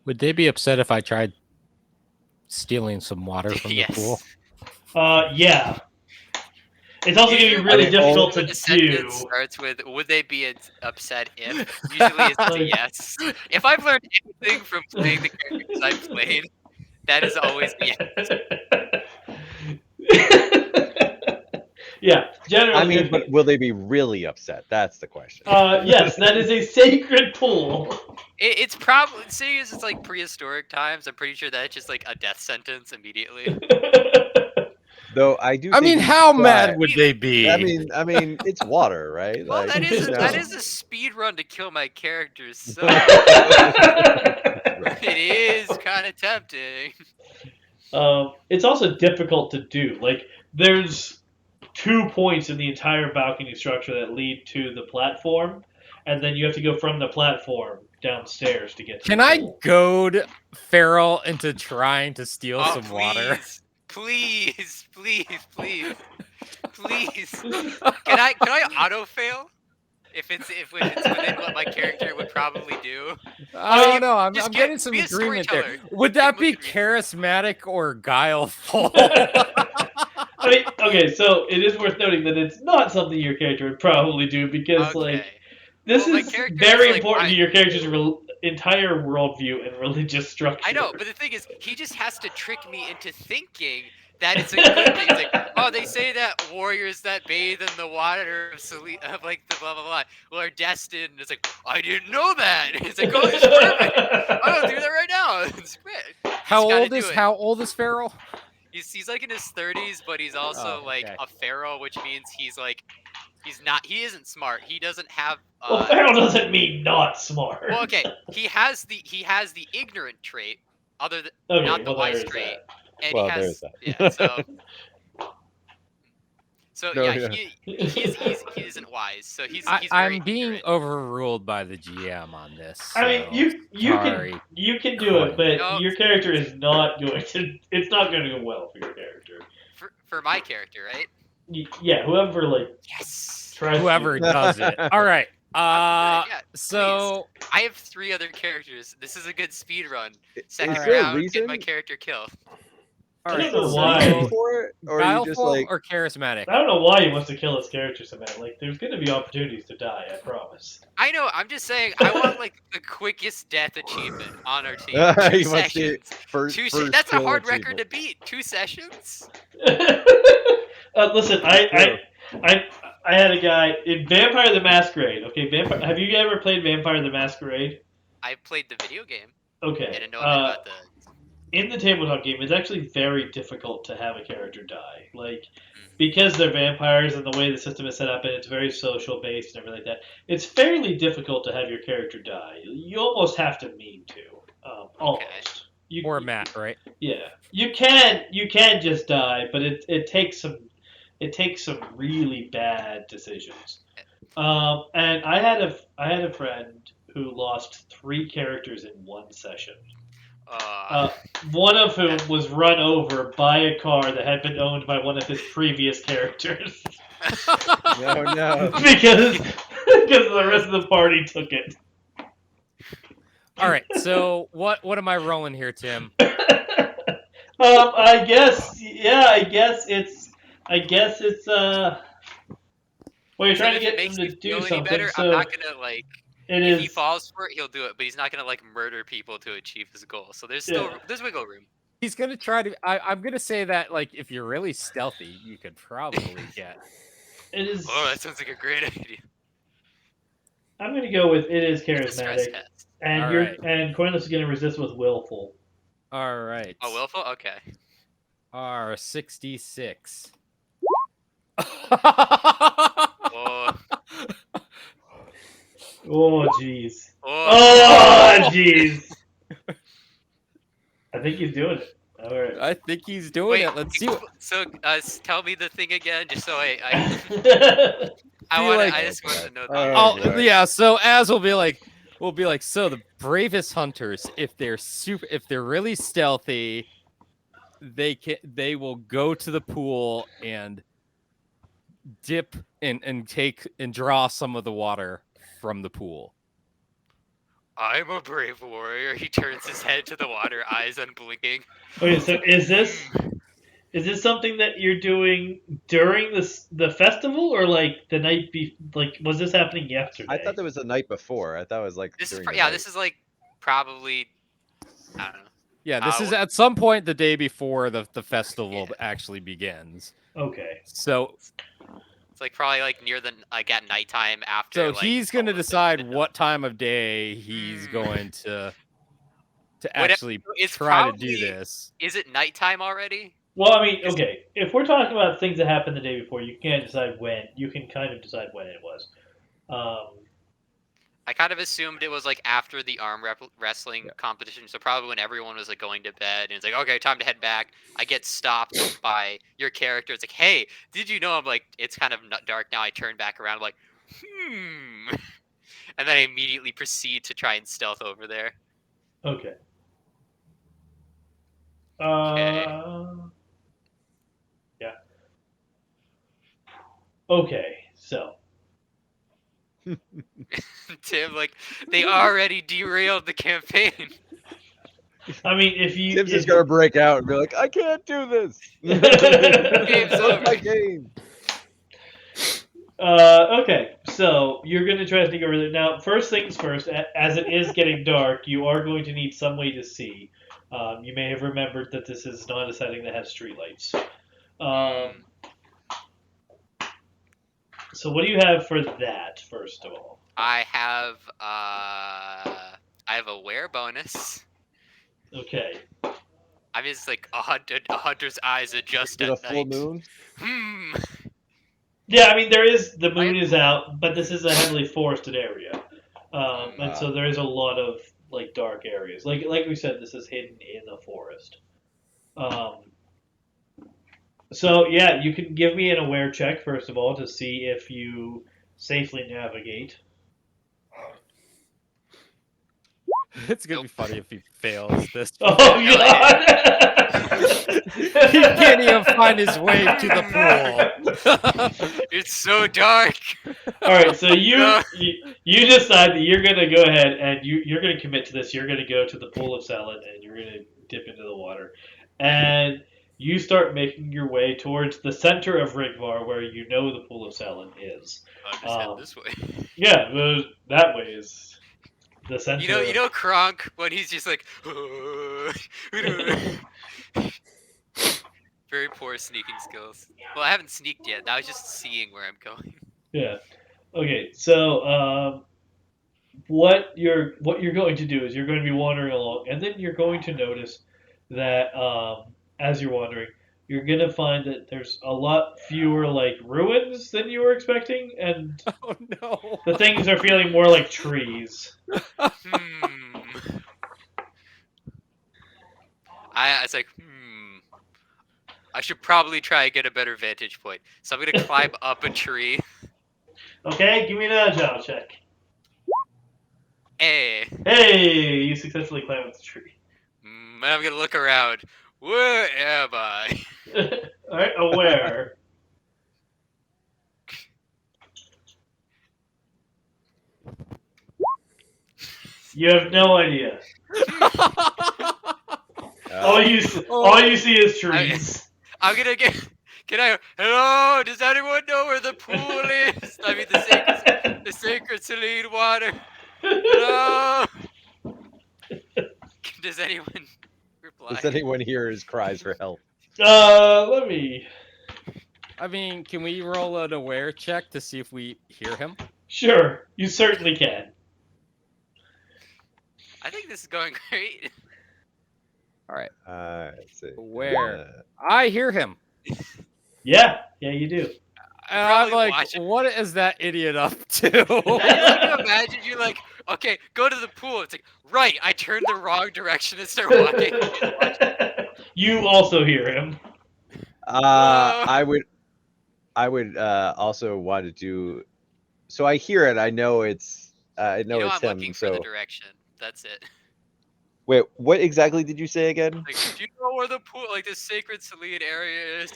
Would they be upset if I tried stealing some water from the pool? Yes. Yeah. It's also going to be Usually really the difficult when to the sentence do. starts with "Would they be upset if?" Usually it's a Like- yes. If I've learned anything from playing the characters I've played, that is always the yes. Yeah, generally. I mean, but will they be really upset? That's the question. Yes, that is a sacred pool. It's probably seeing as it's like prehistoric times. I'm pretty sure that's just like a death sentence immediately. Though I do. I mean, think how mad would they be? I mean, it's water, right? Well, Like, that is you know. that is a speed run to kill my characters. So Right. it is kind of tempting. It's also difficult to do. Like, there's 2 points in the entire balcony structure that lead to the platform, and then you have to go from the platform downstairs to get to Can the I pool. goad Farrell into trying to steal Oh, some water? please, please, please, please. Can I auto fail? If it's within what my character would probably do. I don't know. I'm just getting some be a agreement there. storyteller. Would that be Look at me. charismatic or guileful? I mean, okay, so it is worth noting that it's not something your character would probably do because, Okay. like, this Well, my is character very is, like, important to your character's entire worldview and religious structure. I know, but the thing is, he just has to trick me into thinking that it's a good thing. It's like, oh, they say that warriors that bathe in the water of like the blah blah blah, well, are destined. And it's like, I didn't know that. It's like, oh, it's perfect. I'm gonna do that right now. It's great. How gotta do it. old is Farrell? He's like in his 30s, but he's also Oh, like okay. a pharaoh, which means he isn't smart. He doesn't have Well, feral doesn't mean not smart. well, okay. He has the ignorant trait, other than Okay, not the well, wise there is trait, that. and Well, he has there's that. yeah. So No, yeah, yeah. he isn't wise. So he's very I'm being ignorant. overruled by the GM on this. I mean, so sorry. you can do it, but No. your character is not going to. It's not going to go well for your character. For my character, right? Yeah, whoever Yes. tries Whoever to. does it. All right. Yeah, So I have 3 other characters. This is a good speed run. Second Is there a round, get my reason? character killed. all I right. don't know Is there a why. reason for it, or are you just Guileful like? or charismatic? I don't know why he wants to kill his character so bad. Like, there's going to be opportunities to die. I promise. I know. I'm just saying. I want like the quickest death achievement on our team. 2 He wants the sessions. first. That's a kill hard record achievement. to beat. 2 sessions. Listen, I had a guy in Vampire the Masquerade. Okay, have you ever played Vampire the Masquerade? I played the video game. Okay. I didn't know a bit about the. In the tabletop game, it's actually very difficult to have a character die. Like, because they're vampires and the way the system is set up and it's very social based and everything like that, it's fairly difficult to have your character die. You almost have to mean to. Almost. Or Matt, right? Yeah. You can just die, but it takes some really bad decisions. And I had a friend who lost 3 characters in one session. One of whom was run over by a car that had been owned by one of his previous characters. No. because the rest of the party took it. All right. So what am I rolling here, Tim? I guess it's well, you're trying to get him to do something. Better, So I'm not gonna like. it If is. he falls for it, he'll do it, but he's not gonna like murder people to achieve his goal. So there's still there's wiggle room. He's gonna try to. I'm gonna say that like if you're really stealthy, you could probably get. It is. Oh, that sounds like a great idea. I'm gonna go with it is It's a stress charismatic, test. and All you're right. and Cornelius is gonna resist with willful. All right. Oh, willful? Okay. R66. Oh, Oh jeez. oh. Oh jeez. I think he's doing it. All right. I think he's doing Wait, it. Let's see. So, tell me the thing again, just so I like- I just want to know. Oh, Oh boy. yeah. So Az will be like, so the bravest hunters, if they're really stealthy, they will go to the pool and dip and take and draw some of the water from the pool. I'm a brave warrior. He turns his head to the water, eyes unblinking. Okay, so is this something that you're doing during the festival or like the night like was this happening yesterday? I thought that was the night before. I thought it was like. This is during the yeah. night. This is like probably I don't know. Yeah, this is at some point the day before the festival actually begins. Okay. So It's like probably like near the at nighttime after. So like, he's going to all of the decide midnight. what time of day he's going to actually it's try to probably- do this. Is it nighttime already? Well, I mean, okay, if we're talking about things that happened the day before, you can't decide when. You can kind of decide when it was. I kind of assumed it was like after the arm wrestling competition, so probably when everyone was like going to bed, and it's like, okay, time to head back. I get stopped by your character. It's like, hey, did you know? I'm like, it's kind of dark now. I turn back around, I'm like, and then I immediately proceed to try and stealth over there. Okay. Yeah. Okay, so. Tim, like, they already derailed the campaign. I mean, if you. Tim's just gonna break out and be like, "I can't do this." Game's What's over. my game? Okay, so you're going to try to think over there. Now, first things first, as it is getting dark, you are going to need some way to see. You may have remembered that this is not a setting that has streetlights. So what do you have for that, first of all? I have a wear bonus. Okay. I'm just like a hunter's eyes adjust Is it at a full night. moon? Yeah, I mean, the moon is out, but this is a heavily forested area. And so there is a lot of like dark areas. Like we said, this is hidden in a forest. So yeah, you can give me an aware check first of all to see if you safely navigate. It's gonna be funny if he fails this. Oh yeah. God! He can't even find his way to the pool. It's so dark. All right, so No. you decide that you're gonna go ahead and you're gonna commit to this. You're gonna go to the pool of Selin and you're gonna dip into the water, and you start making your way towards the center of Rigvar, where you know the pool of Selin is. I'll just head this way. Yeah, that way is the center. You know Kronk when he's just like very poor sneaking skills. Well, I haven't sneaked yet. I was just seeing where I'm going. Yeah. Okay, so what you're going to do is you're going to be wandering along, and then you're going to notice that as you're wandering, you're going to find that there's a lot fewer like ruins than you were expecting, and Oh no! the things are feeling more like trees. It's like, I should probably try and get a better vantage point. So I'm gonna climb up a tree. Okay, give me an agile check. Hey, Hey, you successfully climbed up the tree. and I'm gonna look around. Where am I? All right, aware. You have no idea. All you see is trees. I'm gonna get. Can I? Hello? Does anyone know where the pool is? I mean, the sacred saline water. Hello? Does anyone reply? Does anyone hear his cries for help? Let me. I mean, can we roll an aware check to see if we hear him? Sure, you certainly can. I think this is going great. All right. Let's see. Aware. I hear him. Yeah, you do. And I'm probably like, watching. what is that idiot up to? Can you imagine you like, okay, go to the pool. It's like, right, I turned the wrong direction and start walking. You also hear him. I would also want to do. So I hear it. I know it's. I know it's I'm him. looking for So the direction. That's it. wait, what exactly did you say again? Like, do you know where the pool, like the sacred saline area is?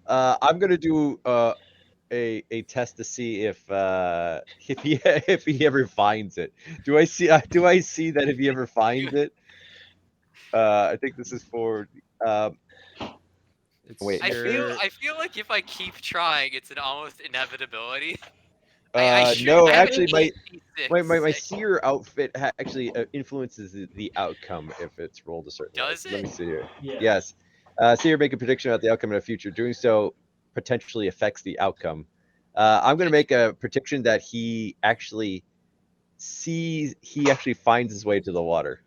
I'm gonna do a test to see if he if he ever finds it. Do I see that if he ever finds it? I think this is for. It's Wait. I your- feel like if I keep trying, it's an almost inevitability. No, I have actually, an my 86. seer outfit actually influences the outcome if it's rolled a certain way. Does Let me it? see here. Yeah. Yes. Seer make a prediction about the outcome in the future. Doing so potentially affects the outcome. I'm going to make a prediction that he actually finds his way to the water.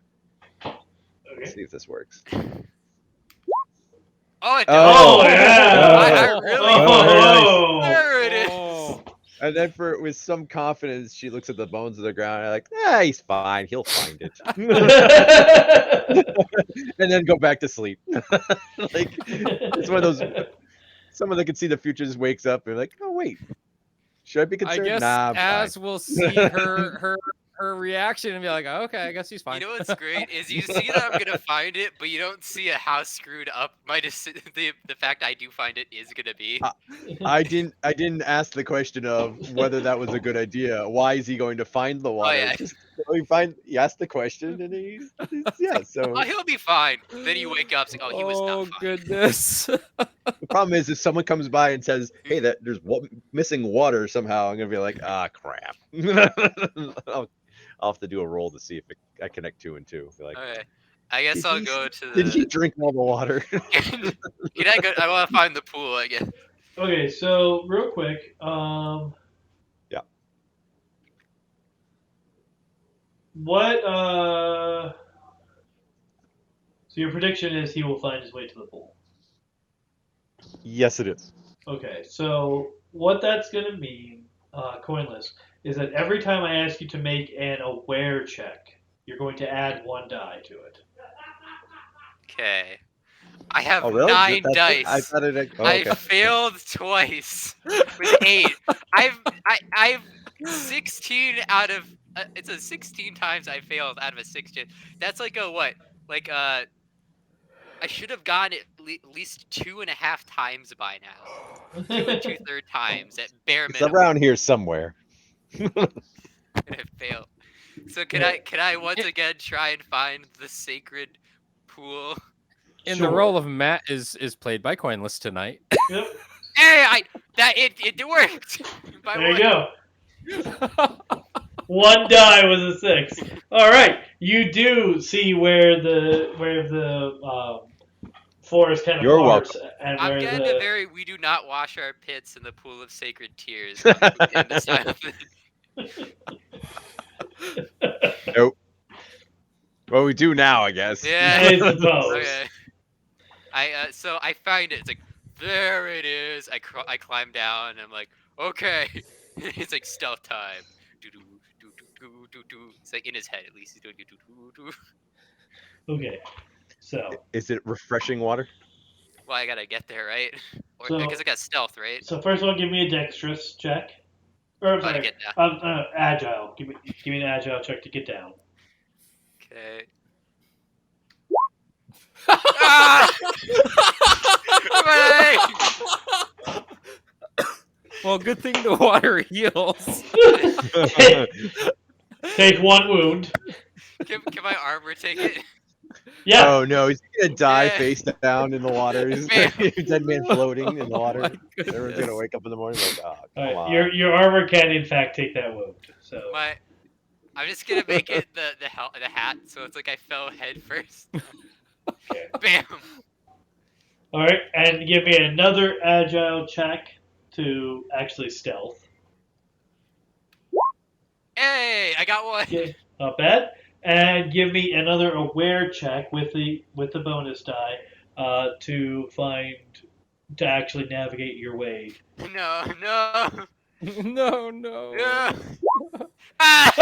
Let's Okay. see if this works. Oh, it does. Oh, yeah. I really. Oh. There it is. Oh. And then with some confidence, she looks at the bones of the ground and like, he's fine. He'll find it. And then go back to sleep. Like, it's one of those, someone that can see the future just wakes up and like, oh, wait, should I be I concerned? guess Nah, I'm as fine. we'll see her reaction and be like, okay, I guess he's fine. You know what's great is you see that I'm gonna find it, but you don't see how screwed up the fact I do find it is gonna be. I didn't ask the question of whether that was a good idea. Why is he going to find the water? yeah. Just he asked the question and he's yeah. So Oh, he'll be fine. Then you wake up, it's like, oh, he was not fine. Goodness. the problem is if someone comes by and says, "Hey, there's missing water somehow," I'm gonna be like, "Ah, crap." I'll have to do a roll to see if I connect 2 and 2. Be like, Okay. I guess I'll go to did he the. drink all the water? Can I go? I want to find the pool, I guess. Okay, so real quick, Yeah. What so your prediction is he will find his way to the pool. Yes, it is. Okay, so what that's gonna mean, Coinless, is that every time I ask you to make an aware check, You're going to add 1 die to it. Okay. I have Oh, really? 9 That's it? I dice. thought it. Oh, I okay. failed twice with 8. I've 16 out of it's a 16 times I failed out of a 16. That's like a what? Like I should have gone at least 2.5 times by now. 2 and 2/3 times at bare It's minimum. around here somewhere. And I failed. So can I once again try and find the sacred pool? And the role of Matt is played by Coinless tonight. Yep. Hey, it worked. By There one. you go. 1 die was a 6. All right, you do see where the forest kind of You're parts, and I'm where getting the a very we do not wash our pits in the pool of sacred tears in the style of Nope. Well, we do now, I guess. Yeah. I suppose. Okay. So I find it. It's like there it is. I climb down. And I'm like, okay. It's like stealth time. Do do do do do do do. It's like in his head at least. He's doing do do do do. Okay, so Is it refreshing water? Well, I gotta get there, right? Or So- because I got stealth, right? first of all, give me a dexterous check. Or I'm Gotta sorry, get down. agile. Give me an agile check to get down. Okay. Ah! Hooray! Well, good thing the water heals. Take 1 wound. Can my armor take it? Yeah. Oh no, he's gonna die Yeah. face down in the water. He's Man. dead man floating in the water. my Everyone's goodness. gonna wake up in the morning like, oh, come All on. right, your armor can in fact take that wound. So I'm just gonna make it the hat, so it's like I fell head first. Okay. Bam. all right, and give me another agile check to actually stealth. Hey, I got one. Okay, not bad. And give me another aware check with the bonus die to actually navigate your way. No. No. No. Ah!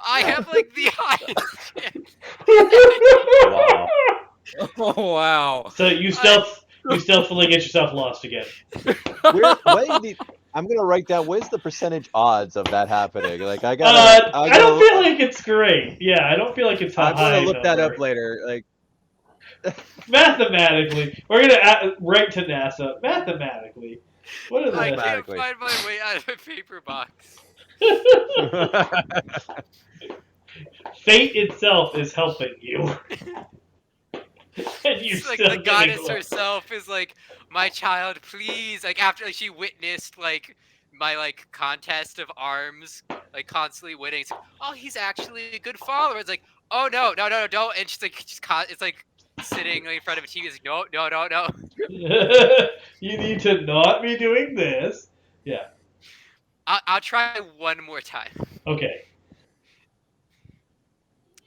I have like the highest chance. Wow. Oh wow. So you stealthily get yourself lost again. I'm gonna write down. Where's the percentage odds of that happening? Like I I gotta. don't feel like it's great. Yeah, I don't feel like it's a I'm high gonna look that number. up later. Like Mathematically, we're gonna write to NASA. Mathematically, what are I the? can't Automatically. find my way out of a paper box. Fate itself is helping you. And you It's like still the getting goddess lost. herself is like, my child, please. Like after like, she witnessed like my like contest of arms, like constantly winning. It's like, oh, he's actually a good follower. It's like, oh no, don't. And she's like, it's like sitting like, in front of a TV. It's like, no. You need to not be doing this. Yeah. I'll try one more time. Okay.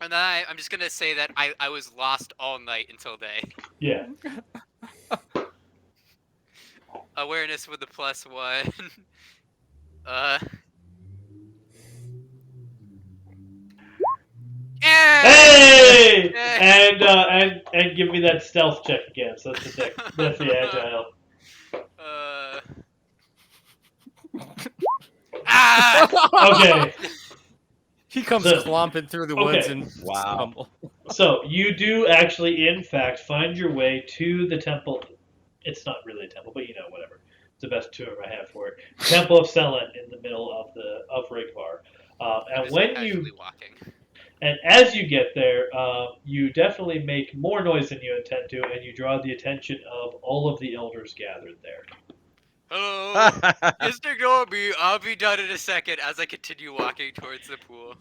And then I'm just gonna say that I was lost all night until day. Yeah. Awareness with the +1. Yeah! Hey! Hey! And give me that stealth check again. So that's that's the agile. Ah! Okay. He comes So- clomping through the woods okay. and Wow. stumble. So you do actually, in fact, find your way to the temple. It's not really a temple, but you know, whatever. It's the best term I have for it. Temple of Selaia in the middle of Rigvar. I'm And just when casually you walking. and as you get there, you definitely make more noise than you intend to, and you draw the attention of all of the elders gathered there. Hello. Just ignore me. I'll be done in a second as I continue walking towards the pool.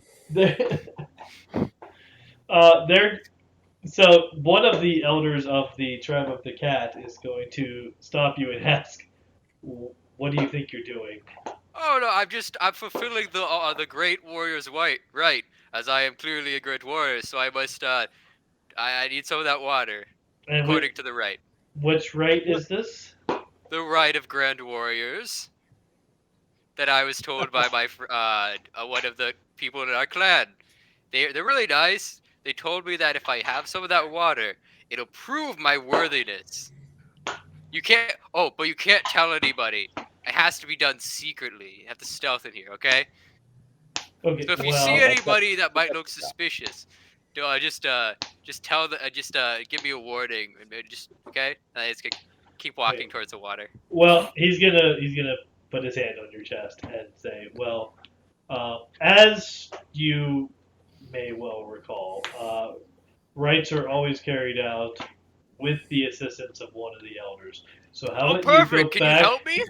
So one of the elders of the tribe of the cat is going to stop you and ask, "What do you think you're doing?" Oh no, I'm fulfilling the great warrior's right, as I am clearly a great warrior, so I must I need some of that water, And according to the right. which rite is this? The right of grand warriors. that I was told by my one of the people in our clan. They're really nice. They told me that if I have some of that water, it'll prove my worthiness. You can't. Oh, but you can't tell anybody. It has to be done secretly. You have to stealth in here, okay? Okay, So if you see well, anybody that might look Yeah. suspicious, just tell the give me a warning and just okay. And I just keep walking towards the water. well, he's gonna put his hand on your chest and say, "Well, as you may well recall, rites are always carried out with the assistance of one of the elders. So how Oh, about you go perfect! Can you back?" help me?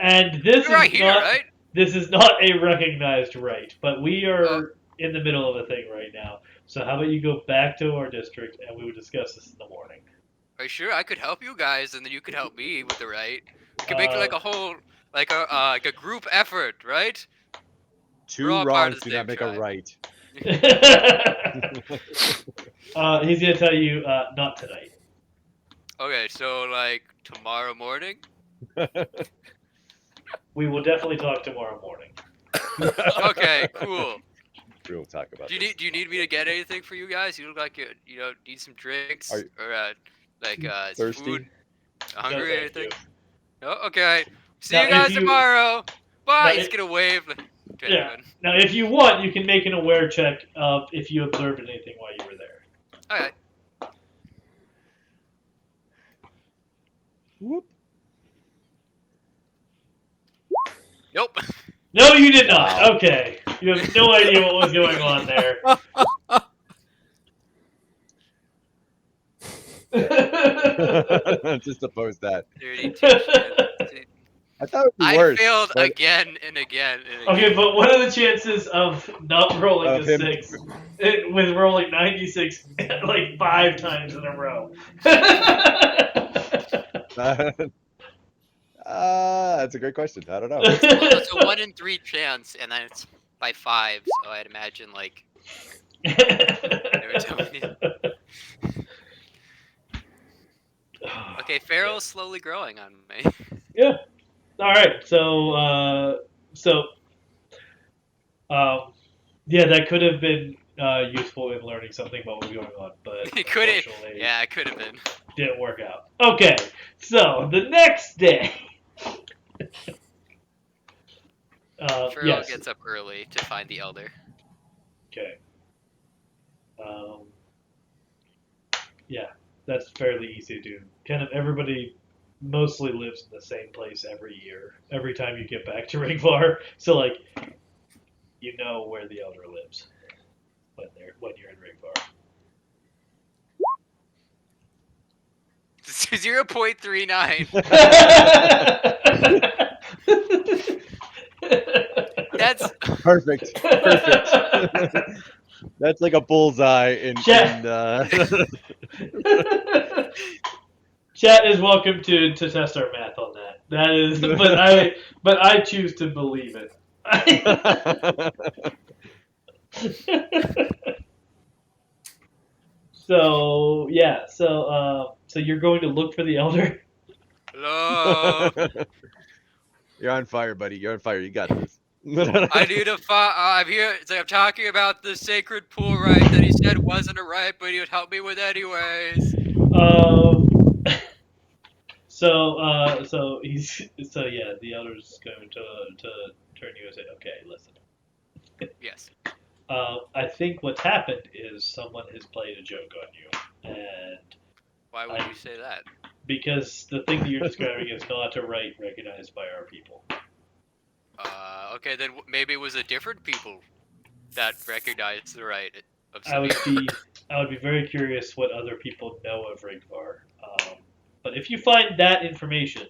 And this You're right is here, not right? this is not a recognized rite, but we Oh, are in the middle of a thing right now. So how about you go back to our district and we will discuss this in the morning. are you sure I could help you guys, and then you could help me with the right? We could make it Uh, like a whole, like a group effort, right? We're 2 all part wrongs of the do same not make a tribe. right. he's gonna tell you not tonight. Okay, so like tomorrow morning. We will definitely talk tomorrow morning. Okay, cool. We'll talk about Do you this. need me to get anything for you guys? You look like you need some drinks Are you or some thirsty? food. No, Hungry or thank you. anything? No. Okay. See Now, you if guys you tomorrow. Bye. now, He's if, gonna wave to yeah. everyone. Now, if you want, you can make an aware check of if you observed anything while you were there. All right. Whoop. Nope. No, you did not. Wow. Okay, you have no idea what was going on there. Just oppose that. 32. Shit. I thought it would be I worse. failed but again and again and Okay, again. but what are the chances of not rolling Of a him- 6 with rolling 96 like 5 times in a row? That's a great question. I don't know. Well, it's a 1 in 3 chance, and then it's by 5. So I'd imagine like they were telling me. Okay, Farrell's slowly growing on me. Yeah. All right. Yeah, that could have been useful in learning something about what's going on, but It could have. unfortunately, Yeah, it could have been. didn't work out. Okay. So the next day. Farrell Yes. gets up early to find the elder. Okay. Yeah, that's fairly easy to do. Kind of everybody mostly lives in the same place every year. Every time you get back to Rigvar, so like, you know where the elder lives when you're in Rigvar. 0.39. That's Perfect. That's like a bullseye in. Chat. Chat is welcome to test our math on that. That is, but I choose to believe it. So yeah, so you're going to look for the elder. hello. You're on fire, buddy. You're on fire. You got this. I need a I'm here. I'm talking about the sacred pool right that he said wasn't a right, but he would help me with anyways. So yeah, the elder's going to turn you and say, okay, listen. Yes. I think what's happened is someone has played a joke on you, and Why would you say that? because the thing that you're describing is not a right recognized by our people. Okay, then maybe it was a different people that recognized the right of I some would people. be very curious what other people know of Rigvar. But if you find that information,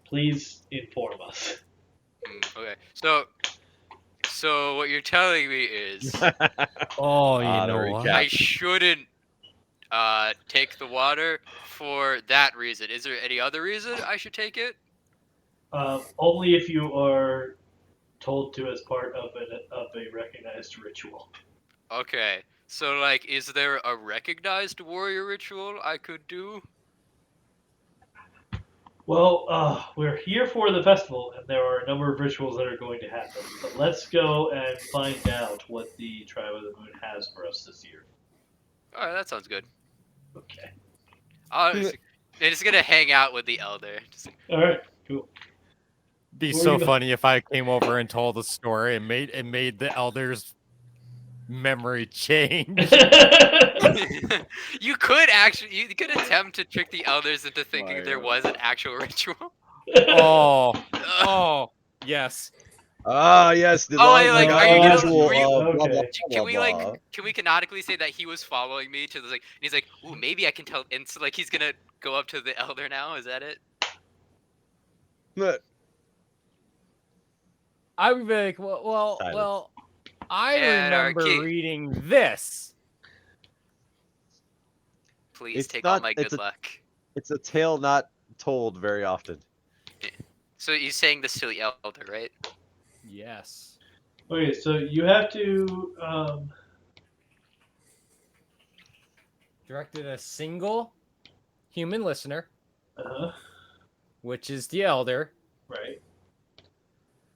please inform us. Okay, so what you're telling me is Oh, you Ah, the know what? recap. I shouldn't take the water for that reason. Is there any other reason I should take it? Only if you are told to as part of a recognized ritual. Okay, so like, is there a recognized warrior ritual I could do? Well, we're here for the festival, and there are a number of rituals that are going to happen. But let's go and find out what the Tribe of the Moon has for us this year. All right, that sounds good. Okay. They're just gonna hang out with the elder. Just like, All right. Cool. Be We're so gonna- funny if I came over and told a story and made the elders' memory change. you could attempt to trick the elders into thinking there was an actual ritual. Oh, yes. Ah, yes, the Oh, long wait, like, are you gonna- ritual were you- of blah, blah, Okay. blah, blah. Can we canonically say that he was following me to the like? And he's like, ooh, maybe I can tell. And so, like, he's gonna go up to the elder now. Is that it? But I would be like, Silence. well, I And our remember king. reading this. Please It's take all not- my it's good a- luck. it's a tale not told very often. So he's saying this to the elder, right? Yes. Okay, so you have to. Directed a single human listener, Uh-huh, which is the elder. right.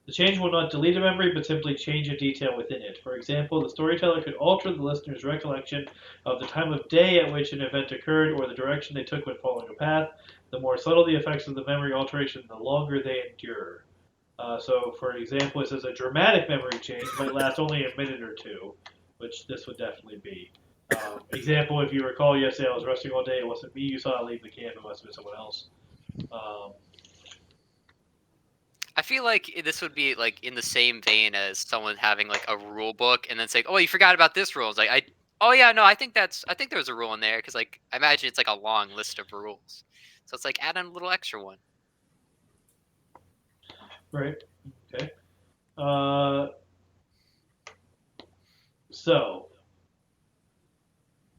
The change will not delete a memory, but simply change a detail within it. For example, the storyteller could alter the listener's recollection of the time of day at which an event occurred or the direction they took when following a path. The more subtle the effects of the memory alteration, the longer they endure. So, for example, it says a dramatic memory change might last only a minute or two, which this would definitely be. Example, if you recall yesterday I was resting all day, it wasn't me you saw leave the camp, it must have been someone else. I feel like this would be like in the same vein as someone having like a rule book and then saying, "Oh, you forgot about this rule." It's like, oh yeah, no, I think there was a rule in there because like I imagine it's like a long list of rules, so it's like add in a little extra one. Right. Okay. So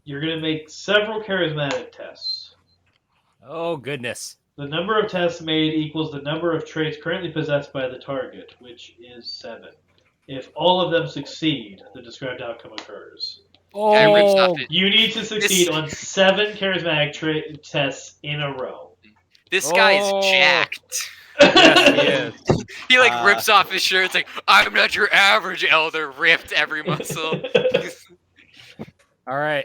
you're going to make several charismatic tests. Oh goodness. The number of tests made equals the number of traits currently possessed by the target, which is 7. If all of them succeed, the described outcome occurs. Guy rips off Oh, it. You need to succeed on 7 charismatic tests in a row. This guy is Oh. jacked. Yes, he is. He like rips off his shirt. It's like, I'm not your average elder. Ripped every muscle. all right.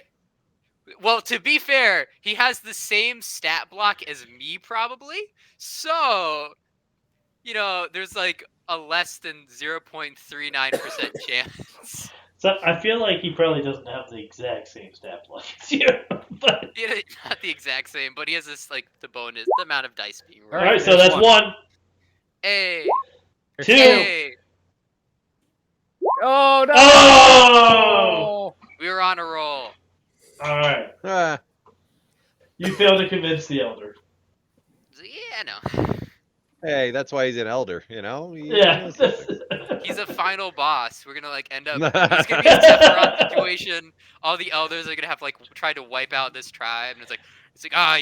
Well, to be fair, he has the same stat block as me, probably. So, there's like a less than 0.39% chance. So I feel like he probably doesn't have the exact same stat block as you, but Not the exact same, but he has this like the bonus, the amount of dice being rolled. all right. So there's that's one. 1. Hey, There's 2. hey, Oh no. Oh! we were on a roll. All right. Ah, You failed to convince the elder. Yeah, no. hey, that's why he's an elder, you know? He Yeah. knows something. He's a final boss. We're gonna like end up. It's gonna be a Sephiroth situation. All the elders are gonna have like try to wipe out this tribe, and it's like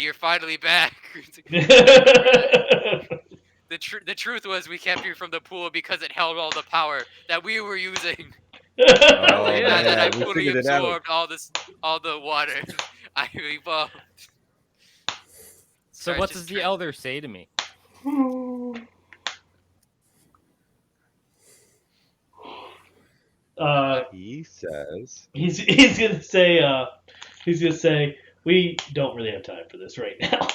you're finally back. It's like, the truth was we kept you from the pool because it held all the power that we were using. Oh, And now that I man, we fully figured it out. absorbed all the water, I evolved. So Sorry, what just does the drink. elder say to me? He says, he's gonna say we don't really have time for this right now.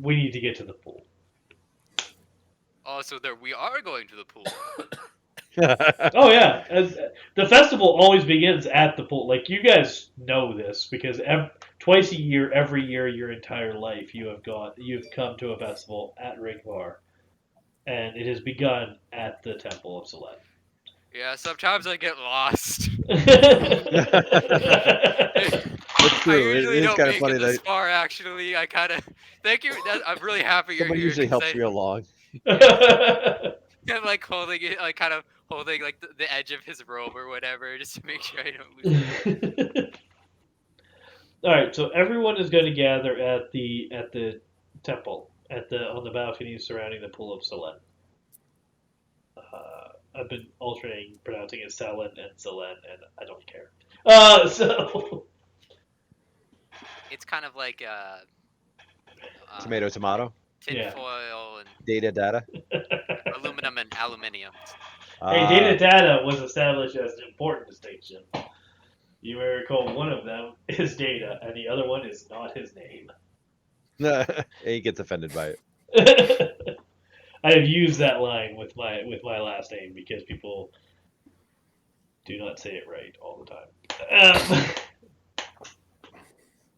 We need to get to the pool. Oh, so there we are going to the pool. Oh yeah, the festival always begins at the pool. Like you guys know this because twice a year, every year, your entire life, you've come to a festival at Rigvar, and it has begun at the Temple of Selaia. Yeah, sometimes I get lost. It's I true. It usually is don't kind of make funny it this that far. Actually, I kind of thank you. I'm really happy you're someone here. usually 'cause helps me along. I'm like holding it, like kind of holding like the edge of his robe or whatever, just to make sure I don't lose it. All right, so everyone is going to gather at the temple on the balconies surrounding the pool of Selen. I've been alternating pronouncing it Selen and Selen, and I don't care. So It's kind of like Tomato, tomato. tinfoil and Data. aluminum and aluminium. Hey, data data was established as an important distinction. You may recall one of them is data, and the other one is not his name. He gets offended by it. I have used that line with my last name because people do not say it right all the time.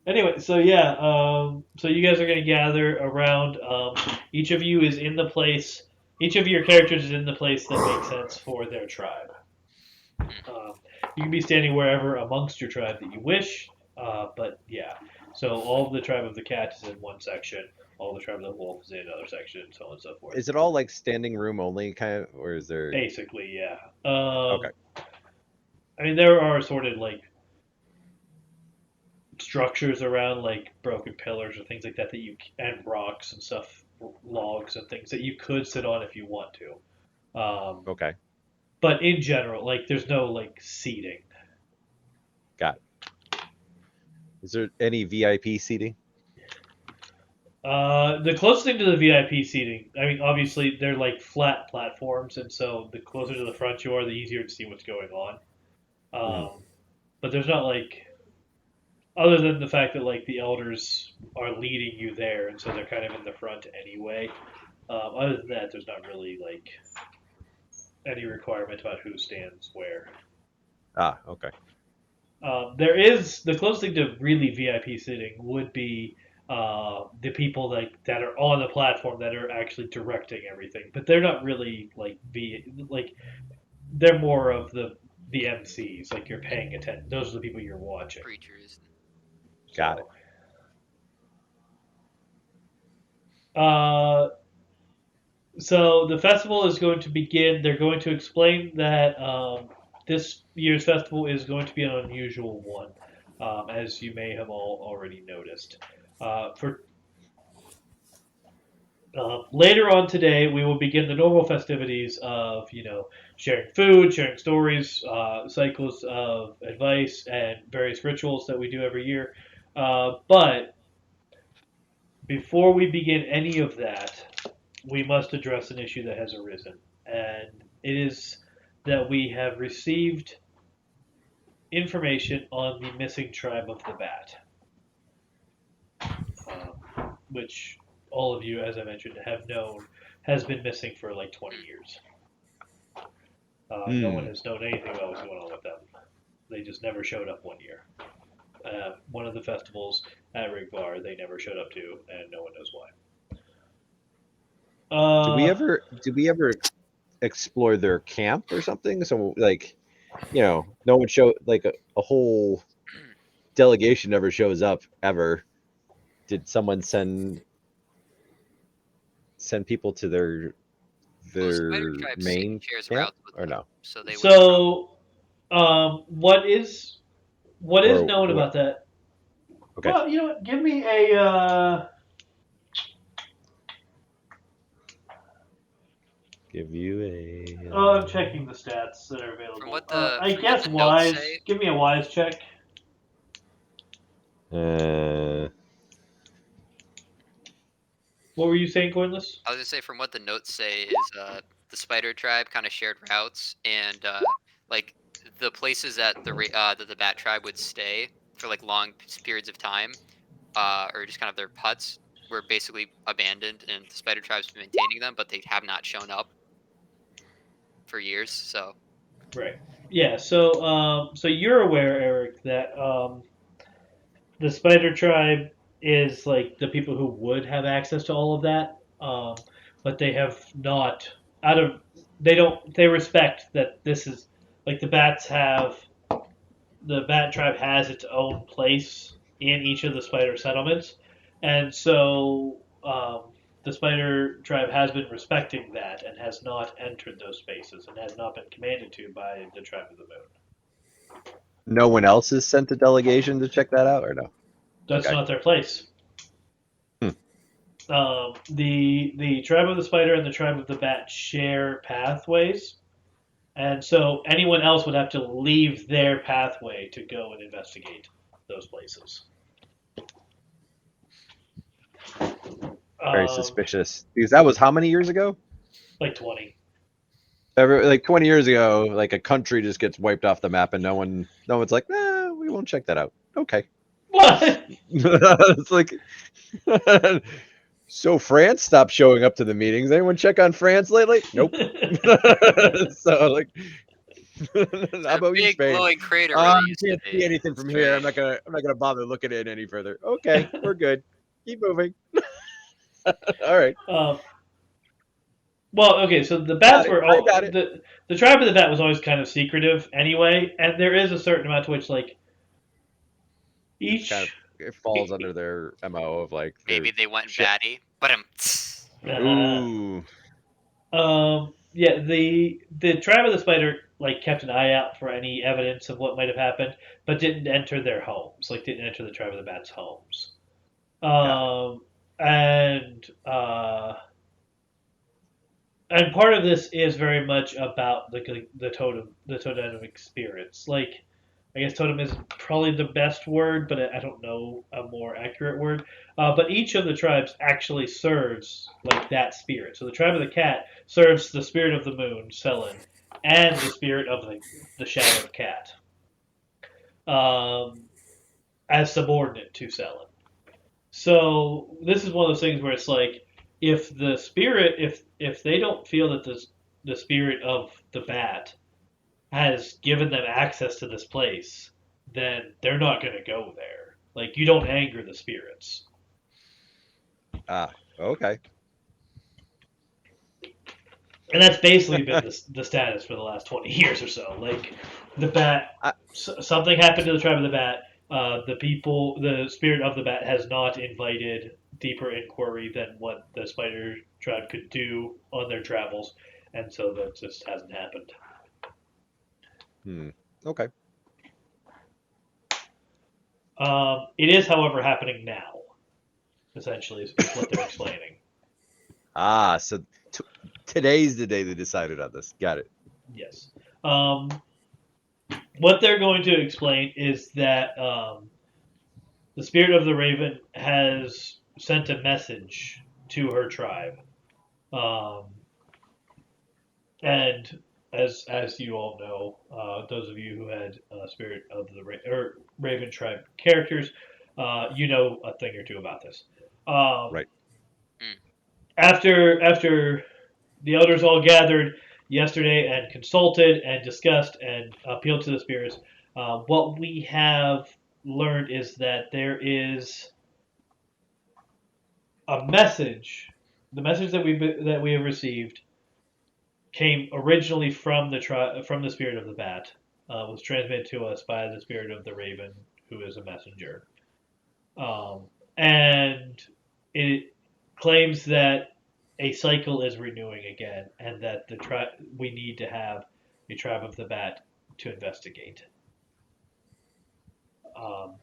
Anyway, so yeah, so you guys are going to gather around. Each of you is in the place. Each of your characters is in the place that makes sense for their tribe. You can be standing wherever amongst your tribe that you wish, but yeah. So all of the tribe of the cat is in one section. All the tribe of the wolf is in another section, and so on and so forth. Is it all like standing room only kind of, or is there? Basically, yeah. Okay. I mean, there are sort of like structures around, like broken pillars or things like that and rocks and stuff, logs and things that you could sit on if you want to. Okay. But in general, like there's no like seating. Got it. Is there any VIP seating? The closest thing to the VIP seating, I mean, obviously they're like flat platforms, and so the closer to the front you are, the easier to see what's going on. But there's not like, other than the fact that like the elders are leading you there, and so they're kind of in the front anyway. Other than that, there's not really like any requirement about who stands where. Okay. There is the closest thing to really VIP sitting would be the people that are on the platform that are actually directing everything, but they're not really like they're more of the MCs. Like you're paying attention. Those are the people you're watching. Preachers. Got it. So the festival is going to begin. They're going to explain that this year's festival is going to be an unusual one, as you may have all already noticed. Later on today, we will begin the normal festivities of, sharing food, sharing stories, cycles of advice, and various rituals that we do every year. But before we begin any of that, we must address an issue that has arisen, and it is that we have received information on the missing tribe of the bat, which all of you, as I mentioned, have known has been missing for like 20 years. No one has known anything about what's going on with them. They just never showed up one year. One of the festivals at Rigvar, they never showed up to, and no one knows why. Did we ever explore their camp or something? So like, no one showed, like a whole delegation never shows up ever. Did someone send people to their Spider Tribe main shares camp routes with or them, no? so they would what is Or known what- about that? Okay. Well, you know what? Give me a. Give you a. I'm checking the stats that are available. From what the- I from guess what the notes wise. say- Give me a wise check. What were you saying, Cornless? I was gonna say, from what the notes say, is the Spider Tribe kind of shared routes, and like the places that the Bat Tribe would stay for like long periods of time, or just kind of their huts, were basically abandoned, and the Spider Tribe's been maintaining them, but they have not shown up for years. So Right. Yeah. So you're aware, Eric, that the Spider Tribe is like the people who would have access to all of that, but they have not. They respect that this is like the bats have. The Bat Tribe has its own place in each of the Spider settlements, and so the Spider Tribe has been respecting that and has not entered those spaces and has not been commanded to by the Tribe of the Moon. No one else has sent a delegation to check that out, or no? That's Okay. not their place. The Tribe of the Spider and the Tribe of the Bat share pathways, and so anyone else would have to leave their pathway to go and investigate those places. Very suspicious. Because that was how many years ago? Like 20. Like 20 years ago, like a country just gets wiped off the map, and no one's like, we won't check that out. Okay. What? It's like, so France stopped showing up to the meetings. Anyone check on France lately? Nope. So like, how about you, Big Spain? glowing crater I really used to can't be. see anything from here. I'm not gonna bother looking at it any further. Okay, we're good. Keep moving. All right. Well, okay, so the Got bats it. were I all got it. the tribe of the bat was always kind of secretive anyway, and there is a certain amount to which like It's kind of each it falls under their MO of like Maybe they're they went shit. batty, but Ooh. yeah, the tribe of the spider like kept an eye out for any evidence of what might have happened, but didn't enter their homes, like didn't enter the tribe of the bats' homes. Got it. And and part of this is very much about the totemic spirits. Like, I guess totem is probably the best word, but I don't know a more accurate word. But each of the tribes actually serves like that spirit. So the tribe of the cat serves the spirit of the moon, Selen, and the spirit of the shadowed cat, um, as subordinate to Selen. So this is one of those things where it's like, if the spirit, if they don't feel that the spirit of the bat has given them access to this place, then they're not going to go there. Like, you don't anger the spirits. Okay. And that's basically been the status for the last 20 years or so. Like, the bat, I- something happened to the tribe of the bat. The spirit of the bat has not invited deeper inquiry than what the spider tribe could do on their travels, and so that just hasn't happened. Okay. It is, however, happening now. Essentially, is what they're explaining. So today's the day they decided on this. Got it. Yes. What they're going to explain is that the spirit of the raven has sent a message to her tribe, and as you all know, those of you who had spirit of the raven tribe characters, you know a thing or two about this. Right. After the elders all gathered yesterday and consulted and discussed and appealed to the spirits, what we have learned is that there is a message. The message that we have received came originally from from the spirit of the bat. Was transmitted to us by the spirit of the raven, who is a messenger, and it claims that a cycle is renewing again, and that we need to have a tribe of the bat to investigate. Um,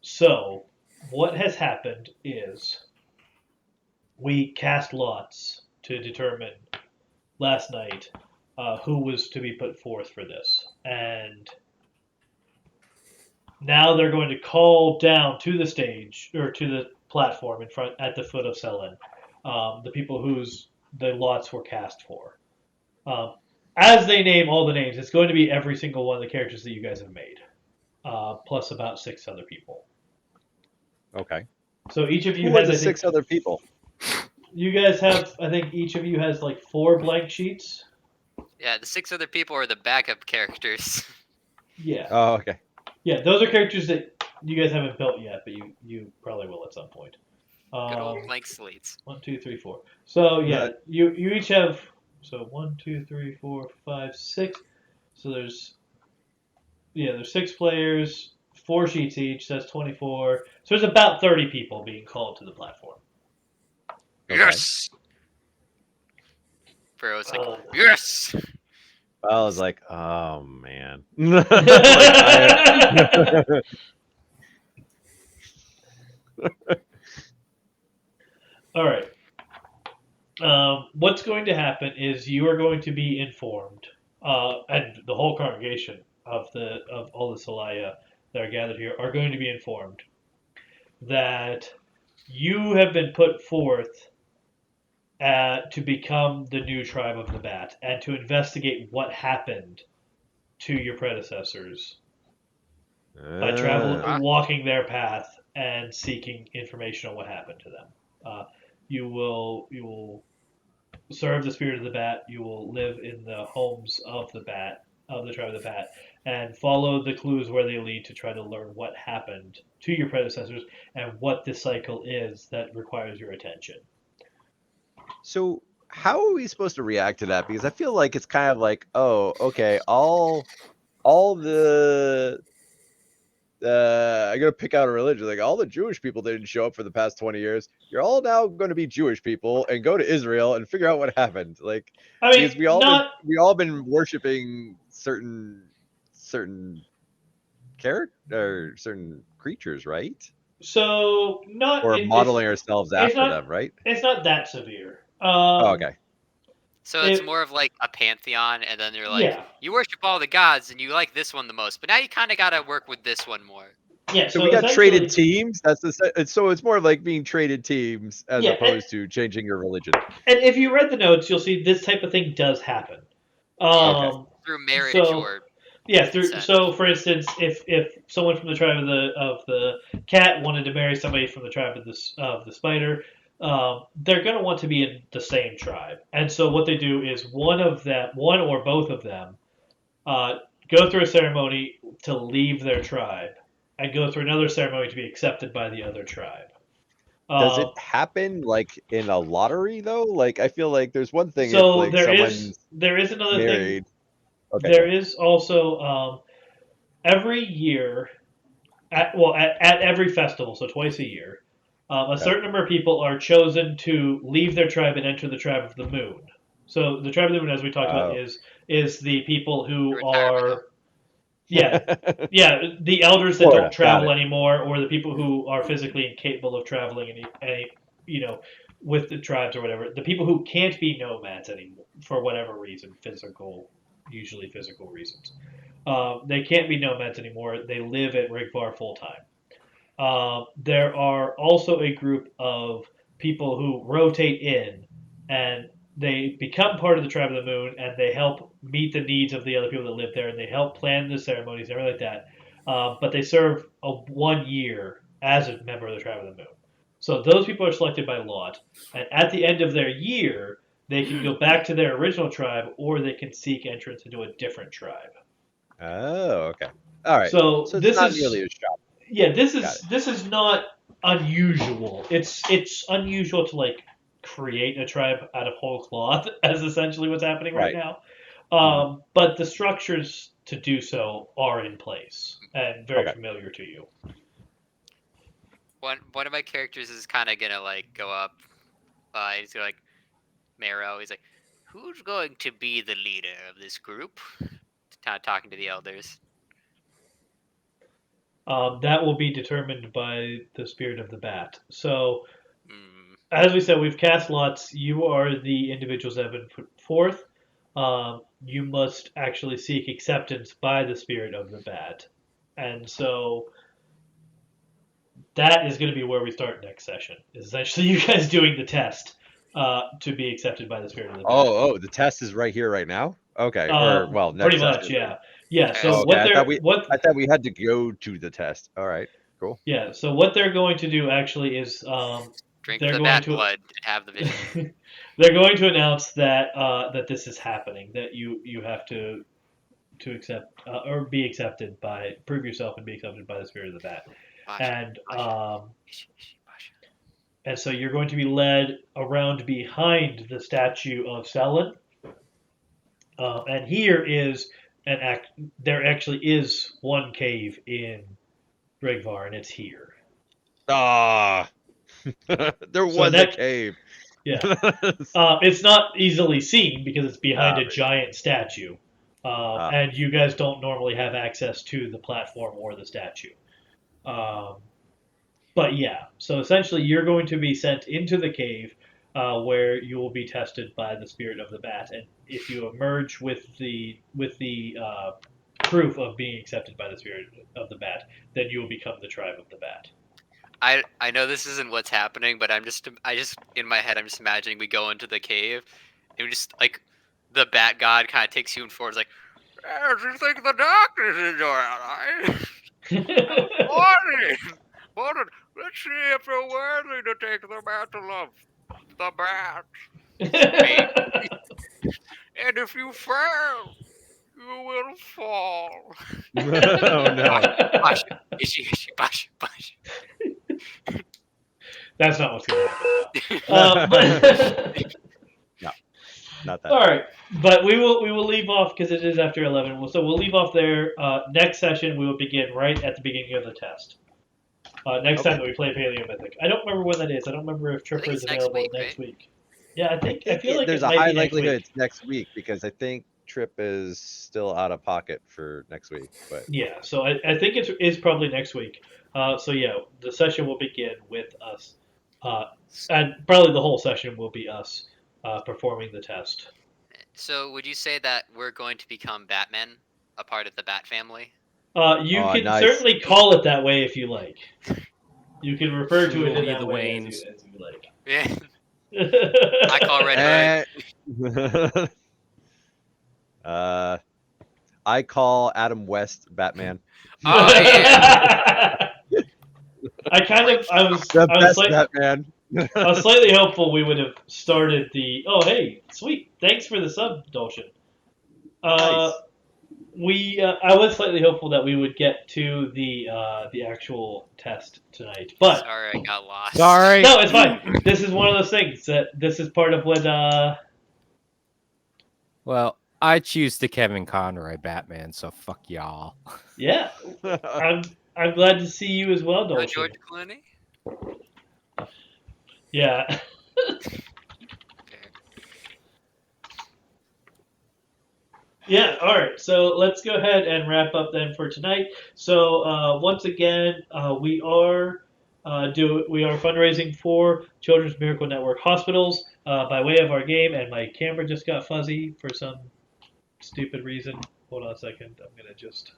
so, what has happened is we cast lots to determine last night who was to be put forth for this, and now they're going to call down to the stage or to the platform in front at the foot of Selen, the people whose the lots were cast for. As they name all the names, it's going to be every single one of the characters that you guys have made, plus about 6 other people. Okay. So each of you Who are has, the I think, 6 other people? you guys have, I think each of you has like 4 blank sheets. yeah, the 6 other people are the backup characters. Yeah. Oh, okay. Yeah, those are characters that you guys haven't built yet, but you probably will at some point. Good old blank slates. 1, 2, 3, 4. So yeah, you each have 1, 2, 3, 4, 5, 6. So there's 6 players, 4 sheets each. That's 24. So there's about 30 people being called to the platform. Okay. Yes! Pharaoh's like, Oh. yes! I was like, oh man. All right. What's going to happen is you are going to be informed, and the whole congregation of all the Selaia that are gathered here are going to be informed that you have been put forth to become the new tribe of the Bat and to investigate what happened to your predecessors by Ah. walking their path and seeking information on what happened to them. You will serve the spirit of the Bat. You will live in the homes of the Bat, of the tribe of the Bat, and follow the clues where they lead to try to learn what happened to your predecessors and what the cycle is that requires your attention. So how are we supposed to react to that? Because I feel like it's kind of like, oh, okay, all the I'm gonna pick out a religion. Like all the Jewish people didn't show up for the past 20 years. You're all now going to be Jewish people and go to Israel and figure out what happened. Like I mean, because not we all been worshiping certain character or certain creatures, right? so not Or it, modeling ourselves it's after not them, right? it's not that severe. Oh, okay. So it's It, more of like a pantheon, and then they're like, yeah, you worship all the gods, and you like this one the most, but now you kind of gotta work with this one more. yeah. So So we got traded essentially, teams. So it's more like being traded teams as yeah, opposed to changing your religion. and if you read the notes, you'll see this type of thing does happen. Okay. Through marriage So or yeah, consent. so for instance, if someone from the tribe of the cat wanted to marry somebody from the tribe of the spider, they're going to want to be in the same tribe. And so what they do is one or both of them, uh, go through a ceremony to leave their tribe, and go through another ceremony to be accepted by the other tribe. Does Uh, it happen like in a lottery though? Like I feel like there's one thing if so like someone's there is another thing. married. Okay, There go. is also every year at every festival, so twice a year, a Okay. certain number of people are chosen to leave their tribe and enter the tribe of the moon. So the tribe of the moon, as we talked about, Oh. is the people The who retirement home. are yeah the elders that don't Florida, got travel it. anymore, or the people who are physically incapable of traveling any with the tribes or whatever. The people who can't be nomads anymore for whatever reason, usually physical reasons. They can't be nomads anymore. They live at Rigvar full time. There are also a group of people who rotate in and they become part of the tribe of the moon and they help meet the needs of the other people that live there and they help plan the ceremonies and everything like that. But they serve 1 year as a member of the tribe of the moon. So those people are selected by lot, and at the end of their year, they can go back to their original tribe or they can seek entrance into a different tribe. Oh, okay. All right. So So it's this not is nearly as shocking. yeah, Got it. this is not unusual. It's unusual to like create a tribe out of whole cloth, as essentially what's happening right Right. now. Mhm. But the structures to do so are in place and very Okay. familiar to you. One of my characters is kind of gonna like go up. He's gonna like Marrow. He's like, who's going to be the leader of this group? Kind of talking to the elders. That will be determined by the spirit of the bat. So, Mm, as we said, we've cast lots. You are the individuals that have been put forth. You must actually seek acceptance by the spirit of the bat. And so that is going to be where we start next session. Is essentially you guys doing the test to be accepted by the spirit of the bat. Oh, the test is right here, right now. Okay. Or well, Pretty next much, session. yeah, yeah. test. So Okay. what they're what I thought we had to go to the test. All right. Cool. yeah. So what they're going to do actually is Drink they're the going bat to blood and have the vision. they're going to announce that that this is happening. That you have to accept or be accepted by prove yourself and be accepted by the spirit of the bat. Basha, And Basha, Ishi, Ishi, Basha. and so you're going to be led around behind the statue of Selin. And here is an act. There actually is one cave in Rigvar, and it's here. Ah, there So was a cave. yeah, it's not easily seen because it's behind a Right. giant statue, and you guys don't normally have access to the platform or the statue. Um, but yeah, so essentially, you're going to be sent into the cave where you will be tested by the spirit of the bat, and if you emerge with the proof of being accepted by the spirit of the bat, then you will become the tribe of the bat. I know this isn't what's happening, but I just in my head I'm just imagining we go into the cave, and we just like the Bat God kind of takes you forward, like, do you think the darkness is your ally? Morning, morning. Let's see if you're worthy to take the mantle of the bat. And if you fail, you will fall. Oh no. Bash, ishi, bash, bash. That's not what's going to happen. No. But Not that. all right, but we will leave off because it is after 11. So we'll leave off there. Next session we will begin right at the beginning of the test. Next time Okay. that we play Paleo Mythic. I don't remember when that is. I don't remember if Tripper is it's next available week, next right? week. Yeah, I feel like there's it a might high be next likelihood week. it's next week because I think Trip is still out of pocket for next week. But Yeah, so I think it is probably next week. So yeah, the session will begin with us, and probably the whole session will be us performing the test. So would you say that we're going to become Batman, a part of the Bat family? You oh, can nice. certainly call it that way if you like. You can refer to We it will in be that the way Waynes. as you like. Yeah. I call Red Hood. I call Adam West Batman. Oh yeah. I was The best slight, Batman. I was slightly hopeful we would have started the. Oh hey, sweet! Thanks for the sub, Dolshin. Nice. I was slightly hopeful that we would get to the actual test tonight, but Sorry, I got lost. Sorry. no, it's fine. This is one of those things that this is part of what. Well, I choose the Kevin Conroy Batman, so fuck y'all. Yeah, I'm glad to see you as well, No Dolshin. George Clooney. Yeah. Okay. Yeah, all right. So let's go ahead and wrap up then for tonight. So once again, we are fundraising for Children's Miracle Network hospitals by way of our game, and my camera just got fuzzy for some stupid reason. Hold on a second. I'm gonna just.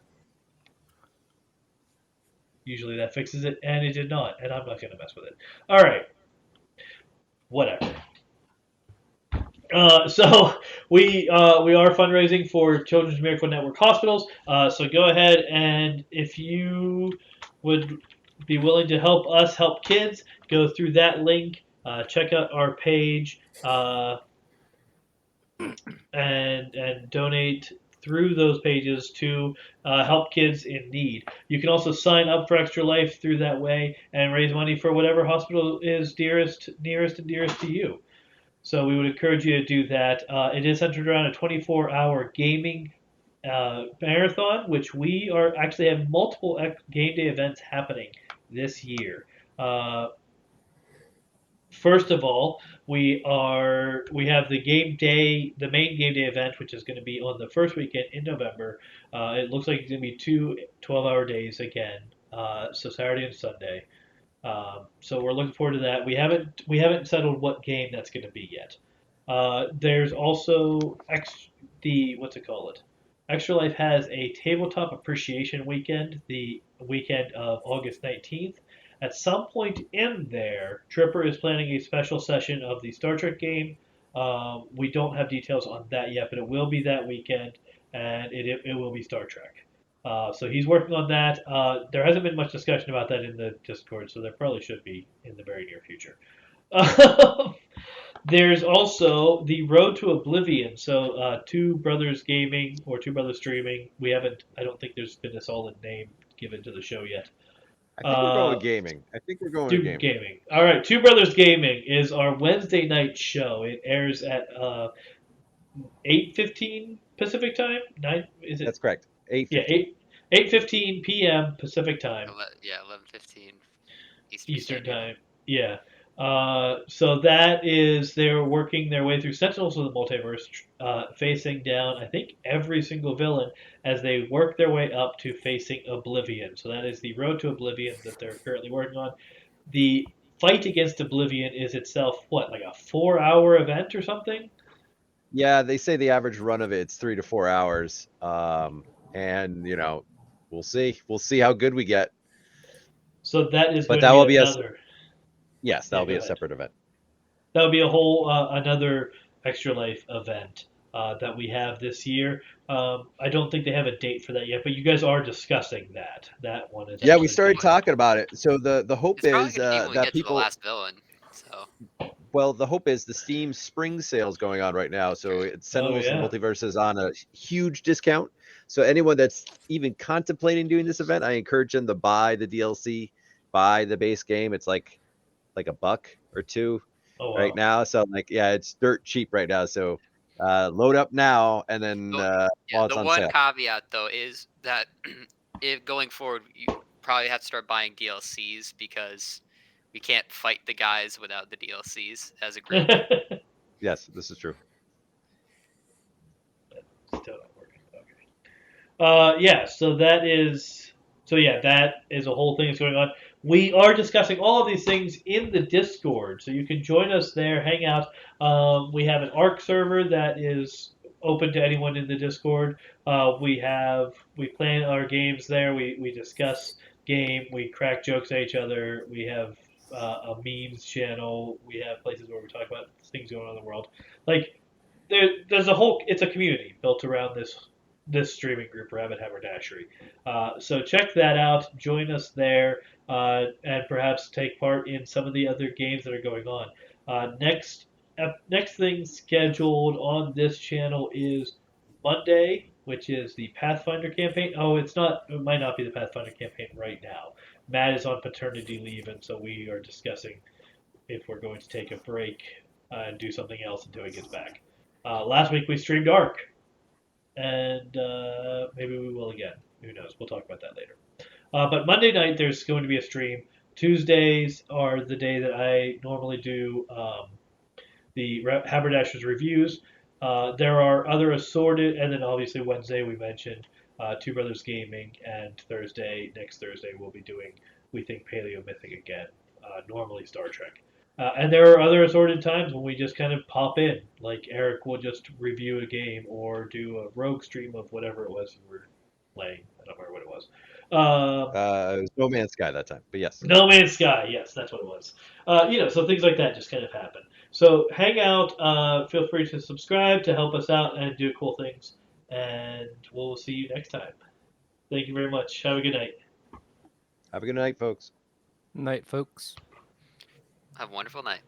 Usually that fixes it, and it did not, and I'm not gonna mess with it. All right. Whatever. So we are fundraising for Children's Miracle Network hospitals. So go ahead, and if you would be willing to help us help kids, go through that link. Check out our page and donate through those pages to help kids in need. You can also sign up for Extra Life through that way and raise money for whatever hospital is nearest and dearest to you. So we would encourage you to do that. It is centered around a 24-hour gaming marathon, which we are actually have multiple game day events happening this year. First of all, we have the main game day event, which is going to be on the first weekend in November. It looks like it's going to be 12-hour days again, so Saturday and Sunday. So we're looking forward to that. We haven't settled what game that's going to be yet. There's also what's it called? Extra Life has a tabletop appreciation weekend, the weekend of August 19th. At some point in there, Tripper is planning a special session of the Star Trek game. We don't have details on that yet, but it will be that weekend, and it will be Star Trek. So he's working on that. There hasn't been much discussion about that in the Discord, so there probably should be in the very near future. There's also the Road to Oblivion. So Two Brothers Gaming or Two Brothers Streaming. I don't think there's been a solid name given to the show yet. I think we're going with gaming. Two Gaming. All right, Two Brothers Gaming is our Wednesday night show. It airs at 8:15 Pacific time. That's correct. 8:15. Yeah, 8:15 p.m. Pacific time. 11:15 Eastern time. Yeah. So that is they're working their way through Sentinels of the Multiverse, facing down I think every single villain as they work their way up to facing Oblivion. So that is the Road to Oblivion that they're currently working on. The fight against Oblivion is itself what, like a 4-hour event or something? Yeah, they say the average run of it's 3 to 4 hours. And we'll see. We'll see how good we get. So that is But going that to will be be another. yes, Yeah, that'll be go a ahead. separate event. That would be a whole another Extra Life event that we have this year. I don't think they have a date for that yet, but you guys are discussing that. That one is Yeah, we actually started coming up. talking about it. So the hope It's probably is gonna be when we that get to the people. last villain. So Well, the hope is the Steam spring sales going on right now. that's So true. it's Oh Sentinels of the yeah. Multiverse is on a huge discount. So anyone that's even contemplating doing this event, I encourage them to buy the DLC, buy the base game. It's like $1 or $2 Oh right wow. now. So like yeah, it's dirt cheap right now. So load up now and then So, yeah, while it's the on one sale. caveat though is that if going forward, you probably have to start buying DLCs because we can't fight the guys without the DLCs as a group. Yes, this is true. Still not working. Okay. Yeah. That is a whole thing that's going on. We are discussing all of these things in the Discord, so you can join us there, hang out. We have an ARC server that is open to anyone in the Discord. We plan our games there. We discuss game. We crack jokes at each other. We have a memes channel. We have places where we talk about things going on in the world. Like there's a whole it's a community built around this streaming group, Rabbit Haberdashery. So check that out. Join us there, and perhaps take part in some of the other games that are going on. Next thing scheduled on this channel is Monday, which is the Pathfinder campaign. Oh, it's not. It might not be the Pathfinder campaign right now. Matt is on paternity leave, and so we are discussing if we're going to take a break and do something else until he gets back. Last week we streamed Ark, and maybe we will again. Who knows? We'll talk about that later. But Monday night there's going to be a stream. Tuesdays are the day that I normally do the Haberdashers reviews. There are other assorted, and then obviously Wednesday we mentioned Two Brothers Gaming, and next Thursday, we'll be doing We Think Paleo Mythic again. Normally Star Trek. And there are other assorted times when we just kind of pop in. Like Eric will just review a game or do a rogue stream of whatever it was we were playing. I don't remember what it was. It was No Man's Sky that time, but yes. No Man's Sky, yes, that's what it was. So things like that just kind of happen. So hang out. Feel free to subscribe to help us out and do cool things. And we'll see you next time. Thank you very much. Have a good night. Have a good night, folks. Night, folks. Have a wonderful night.